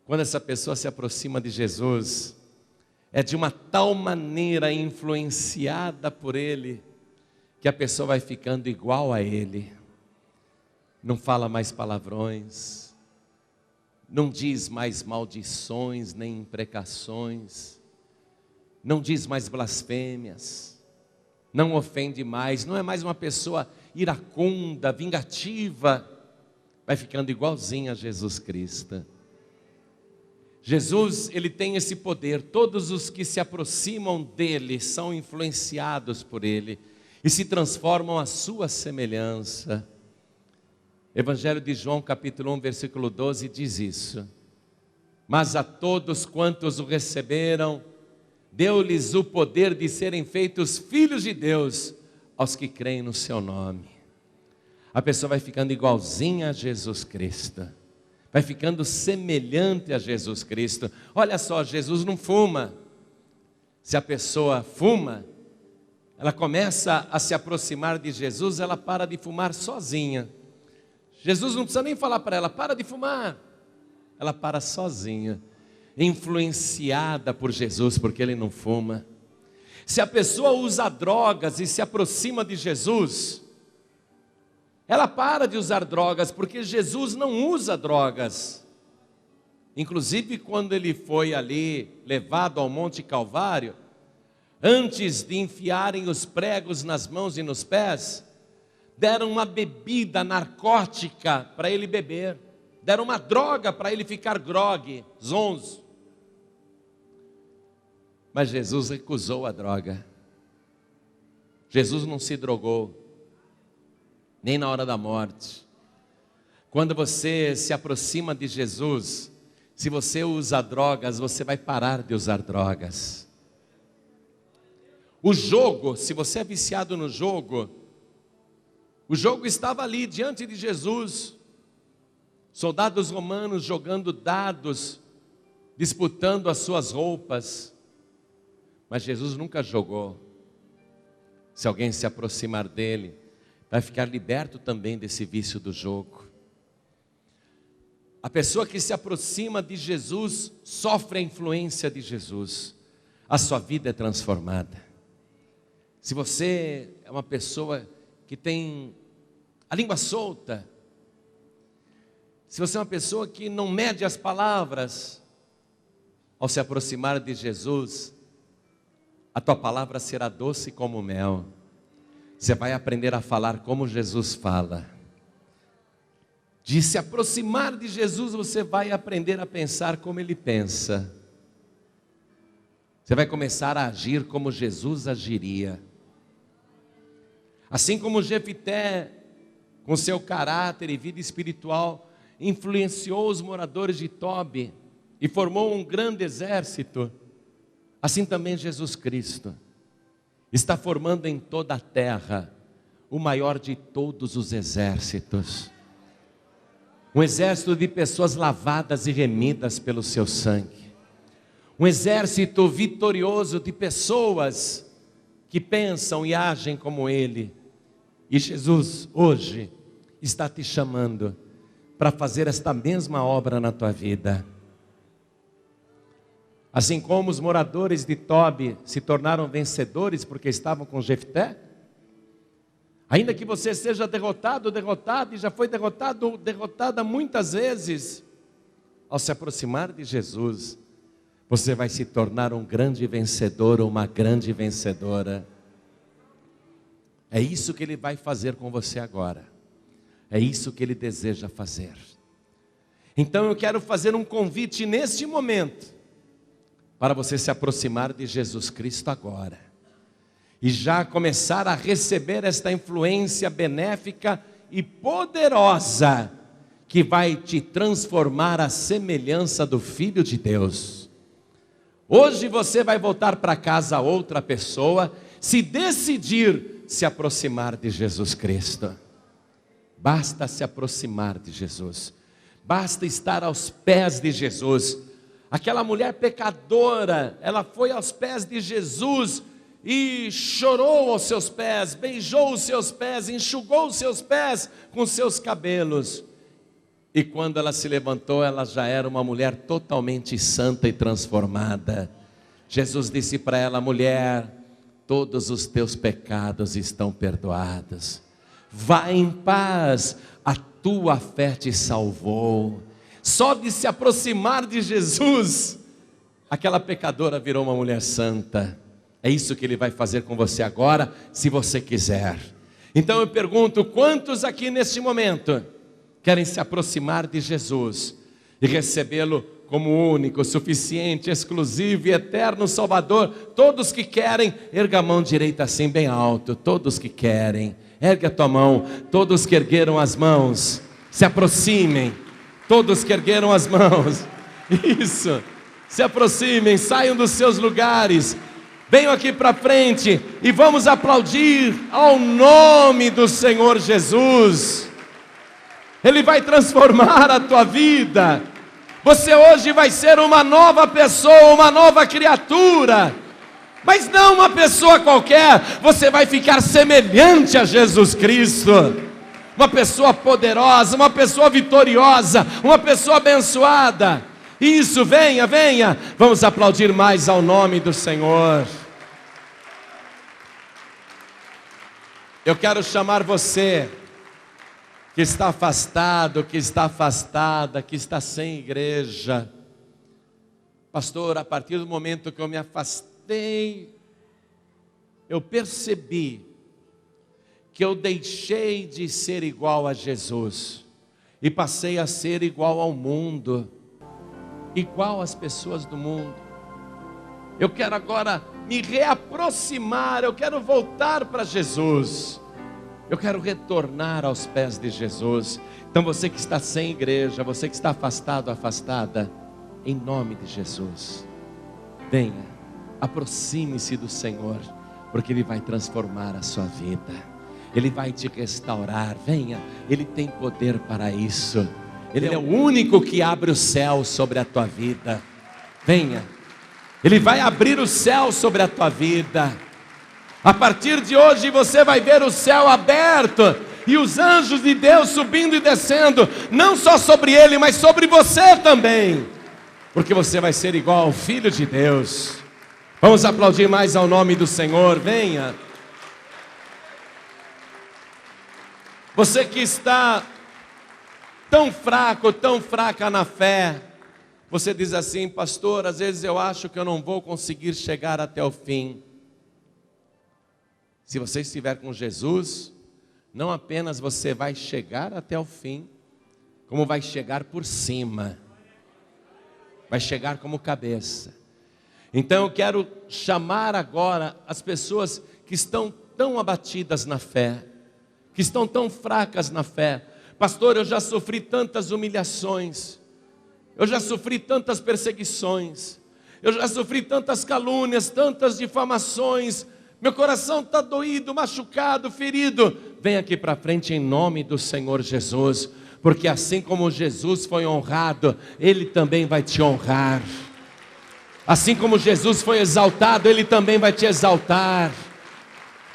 quando essa pessoa se aproxima de Jesus, é de uma tal maneira influenciada por Ele, que a pessoa vai ficando igual a Ele. Não fala mais palavrões, não diz mais maldições nem imprecações, não diz mais blasfêmias, não ofende mais, não é mais uma pessoa iracunda, vingativa, vai ficando igualzinha a Jesus Cristo. Jesus, ele tem esse poder, todos os que se aproximam dele são influenciados por ele e se transformam à sua semelhança. Evangelho de João capítulo 1 versículo 12 diz isso: mas a todos quantos o receberam, deu-lhes o poder de serem feitos filhos de Deus, aos que creem no seu nome. A pessoa vai ficando igualzinha a Jesus Cristo, vai ficando semelhante a Jesus Cristo. Olha só, Jesus não fuma. Se a pessoa fuma, ela começa a se aproximar de Jesus, ela para de fumar sozinha. Jesus não precisa nem falar para ela, para de fumar. Ela para sozinha, influenciada por Jesus, porque ele não fuma. Se a pessoa usa drogas e se aproxima de Jesus, ela para de usar drogas, porque Jesus não usa drogas. Inclusive, quando ele foi ali levado ao Monte Calvário, antes de enfiarem os pregos nas mãos e nos pés, deram uma bebida narcótica para ele beber, deram uma droga para ele ficar grogue, zonzo. Mas Jesus recusou a droga. Jesus não se drogou, nem na hora da morte. Quando você se aproxima de Jesus, se você usa drogas, você vai parar de usar drogas. O jogo, se você é viciado no jogo, o jogo estava ali diante de Jesus. Soldados romanos jogando dados, disputando as suas roupas. Mas Jesus nunca jogou. Se alguém se aproximar dele, vai ficar liberto também desse vício do jogo. A pessoa que se aproxima de Jesus sofre a influência de Jesus. A sua vida é transformada. Se você é uma pessoa que tem a língua solta, se você é uma pessoa que não mede as palavras, ao se aproximar de Jesus, a tua palavra será doce como mel. Você vai aprender a falar como Jesus fala. De se aproximar de Jesus, você vai aprender a pensar como Ele pensa. Você vai começar a agir como Jesus agiria. Assim como Jefité, com seu caráter e vida espiritual, influenciou os moradores de Tobi e formou um grande exército, assim também Jesus Cristo está formando em toda a terra o maior de todos os exércitos. Um exército de pessoas lavadas e remidas pelo seu sangue. Um exército vitorioso de pessoas que pensam e agem como Ele. E Jesus hoje está te chamando para fazer esta mesma obra na tua vida. Assim como os moradores de Tobi se tornaram vencedores porque estavam com Jefté, ainda que você seja derrotado e já foi derrotada muitas vezes, ao se aproximar de Jesus, você vai se tornar um grande vencedor ou uma grande vencedora. É isso que Ele vai fazer com você agora. É isso que Ele deseja fazer. Então eu quero fazer um convite neste momento, para você se aproximar de Jesus Cristo agora. E já começar a receber esta influência benéfica e poderosa, que vai te transformar à semelhança do Filho de Deus. Hoje você vai voltar para casa outra pessoa, se decidir se aproximar de Jesus Cristo. Basta se aproximar de Jesus. Basta estar aos pés de Jesus. Aquela mulher pecadora, ela foi aos pés de Jesus e chorou aos seus pés, beijou os seus pés, enxugou os seus pés com seus cabelos. E quando ela se levantou, ela já era uma mulher totalmente santa e transformada. Jesus disse para ela: mulher, todos os teus pecados estão perdoados. Vá em paz, a tua fé te salvou. Só de se aproximar de Jesus, aquela pecadora virou uma mulher santa. É isso que Ele vai fazer com você agora, se você quiser. Então eu pergunto, quantos aqui neste momento querem se aproximar de Jesus e recebê-lo como único, suficiente, exclusivo e eterno Salvador? Todos que querem, erga a mão direita assim bem alto. Todos que querem, ergue a tua mão. Todos que ergueram as mãos, se aproximem. Todos que ergueram as mãos, isso, se aproximem, saiam dos seus lugares, venham aqui para frente e vamos aplaudir ao nome do Senhor Jesus. Ele vai transformar a tua vida. Você hoje vai ser uma nova pessoa, uma nova criatura, mas não uma pessoa qualquer. Você vai ficar semelhante a Jesus Cristo. Uma pessoa poderosa, uma pessoa vitoriosa, uma pessoa abençoada. Isso, venha, venha. Vamos aplaudir mais ao nome do Senhor. Eu quero chamar você que está afastado, que está afastada, que está sem igreja. Pastor, a partir do momento que eu me afastei, eu percebi que eu deixei de ser igual a Jesus e passei a ser igual ao mundo, igual às pessoas do mundo. Eu quero agora me reaproximar, eu quero voltar para Jesus. Eu quero retornar aos pés de Jesus. Então você que está sem igreja, você que está afastado, afastada, em nome de Jesus, venha, aproxime-se do Senhor, porque Ele vai transformar a sua vida, Ele vai te restaurar. Venha, Ele tem poder para isso. Ele é o único que abre o céu sobre a tua vida. Venha, Ele vai abrir o céu sobre a tua vida. A partir de hoje você vai ver o céu aberto e os anjos de Deus subindo e descendo, não só sobre ele, mas sobre você também, porque você vai ser igual ao Filho de Deus. Vamos aplaudir mais ao nome do Senhor. Venha. Você que está tão fraco, tão fraca na fé, você diz assim: pastor, às vezes eu acho que eu não vou conseguir chegar até o fim. Se você estiver com Jesus, não apenas você vai chegar até o fim, como vai chegar por cima, vai chegar como cabeça. Então eu quero chamar agora as pessoas que estão tão abatidas na fé, que estão tão fracas na fé. Pastor, eu já sofri tantas humilhações, eu já sofri tantas perseguições, eu já sofri tantas calúnias, tantas difamações, meu coração está doído, machucado, ferido. Vem aqui para frente em nome do Senhor Jesus, porque assim como Jesus foi honrado, Ele também vai te honrar. Assim como Jesus foi exaltado, Ele também vai te exaltar.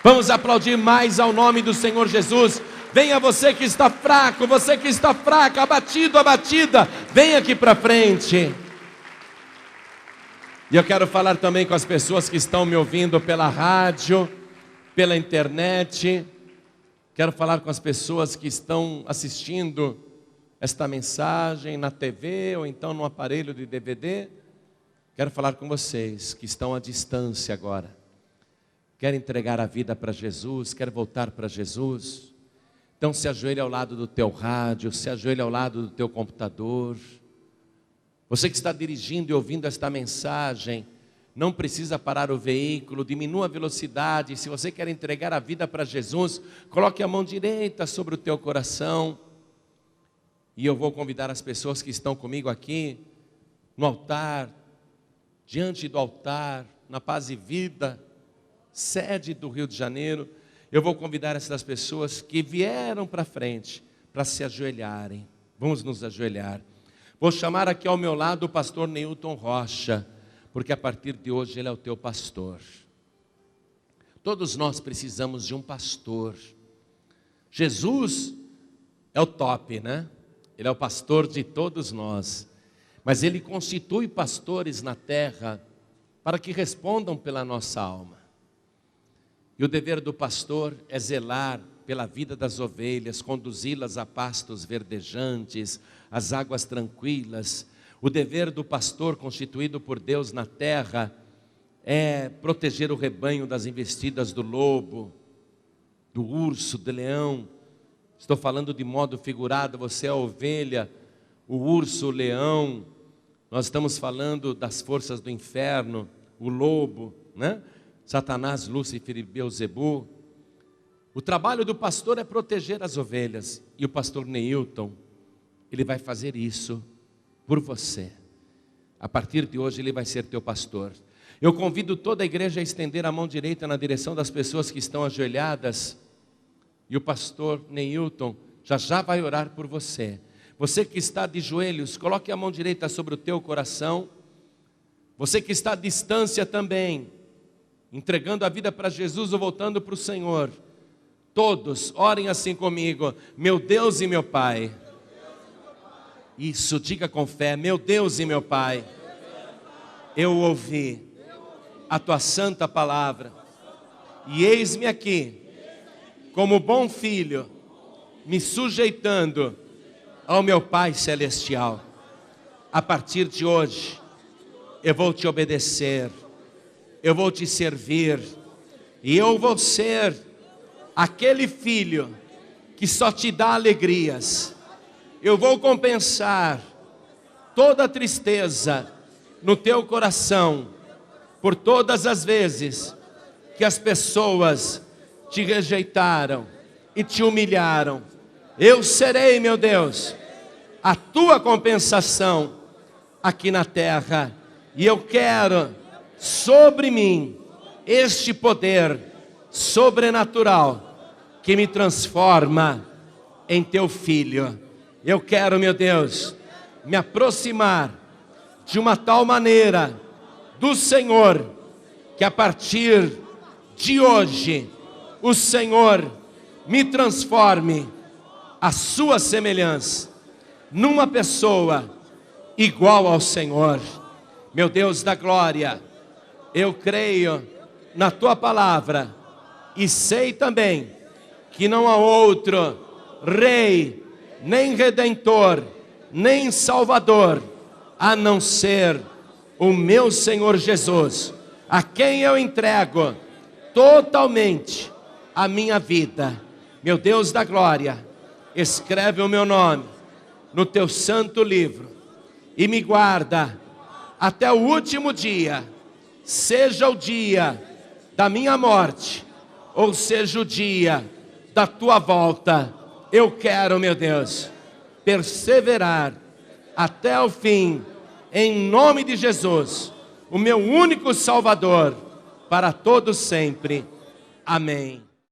Vamos aplaudir mais ao nome do Senhor Jesus. Venha você que está fraco, você que está fraca, abatido, abatida, vem aqui para frente. E eu quero falar também com as pessoas que estão me ouvindo pela rádio, pela internet. Quero falar com as pessoas que estão assistindo esta mensagem na TV ou então no aparelho de DVD. Quero falar com vocês que estão à distância agora. Quer entregar a vida para Jesus, quer voltar para Jesus. Então se ajoelhe ao lado do teu rádio, se ajoelhe ao lado do teu computador. Você que está dirigindo e ouvindo esta mensagem, não precisa parar o veículo, diminua a velocidade. Se você quer entregar a vida para Jesus, coloque a mão direita sobre o teu coração. E eu vou convidar as pessoas que estão comigo aqui, no altar, diante do altar, na Paz e Vida, sede do Rio de Janeiro. Eu vou convidar essas pessoas que vieram para frente, para se ajoelharem. Vamos nos ajoelhar. Vou chamar aqui ao meu lado o pastor Neilton Rocha, porque a partir de hoje ele é o teu pastor. Todos nós precisamos de um pastor. Jesus é o top, né? Ele é o pastor de todos nós. Mas Ele constitui pastores na terra para que respondam pela nossa alma. E o dever do pastor é zelar pela vida das ovelhas, conduzi-las a pastos verdejantes, às águas tranquilas. O dever do pastor constituído por Deus na terra é proteger o rebanho das investidas do lobo, do urso, do leão. Estou falando de modo figurado, você é a ovelha, o urso, o leão. Nós estamos falando das forças do inferno, o lobo, né? Satanás, Lúcifer e Beelzebu. O trabalho do pastor é proteger as ovelhas. E o pastor Neilton, ele vai fazer isso por você. A partir de hoje ele vai ser teu pastor. Eu convido toda a igreja a estender a mão direita na direção das pessoas que estão ajoelhadas. E o pastor Neilton já vai orar por você. Você que está de joelhos, coloque a mão direita sobre o teu coração. Você que está à distância também, entregando a vida para Jesus ou voltando para o Senhor. Todos orem assim comigo: meu Deus e meu Pai. Isso, diga com fé: meu Deus e meu Pai, eu ouvi a tua santa palavra, e eis-me aqui, como bom filho, me sujeitando ao meu Pai Celestial. A partir de hoje, eu vou te obedecer, eu vou te servir, e eu vou ser aquele filho que só te dá alegrias. Eu vou compensar toda a tristeza no teu coração, por todas as vezes que as pessoas te rejeitaram e te humilharam. Eu serei, meu Deus, a tua compensação aqui na terra. E eu quero sobre mim este poder sobrenatural que me transforma em teu filho. Eu quero, meu Deus, me aproximar de uma tal maneira do Senhor, que a partir de hoje o Senhor me transforme à sua semelhança, numa pessoa igual ao Senhor. Meu Deus da glória, eu creio na tua palavra e sei também que não há outro Rei, nem Redentor, nem Salvador, a não ser o meu Senhor Jesus, a quem eu entrego totalmente a minha vida. Meu Deus da glória, escreve o meu nome no teu santo livro e me guarda até o último dia, seja o dia da minha morte, ou seja o dia da tua volta. Eu quero, meu Deus, perseverar até o fim, em nome de Jesus, o meu único Salvador, para todos sempre. Amém.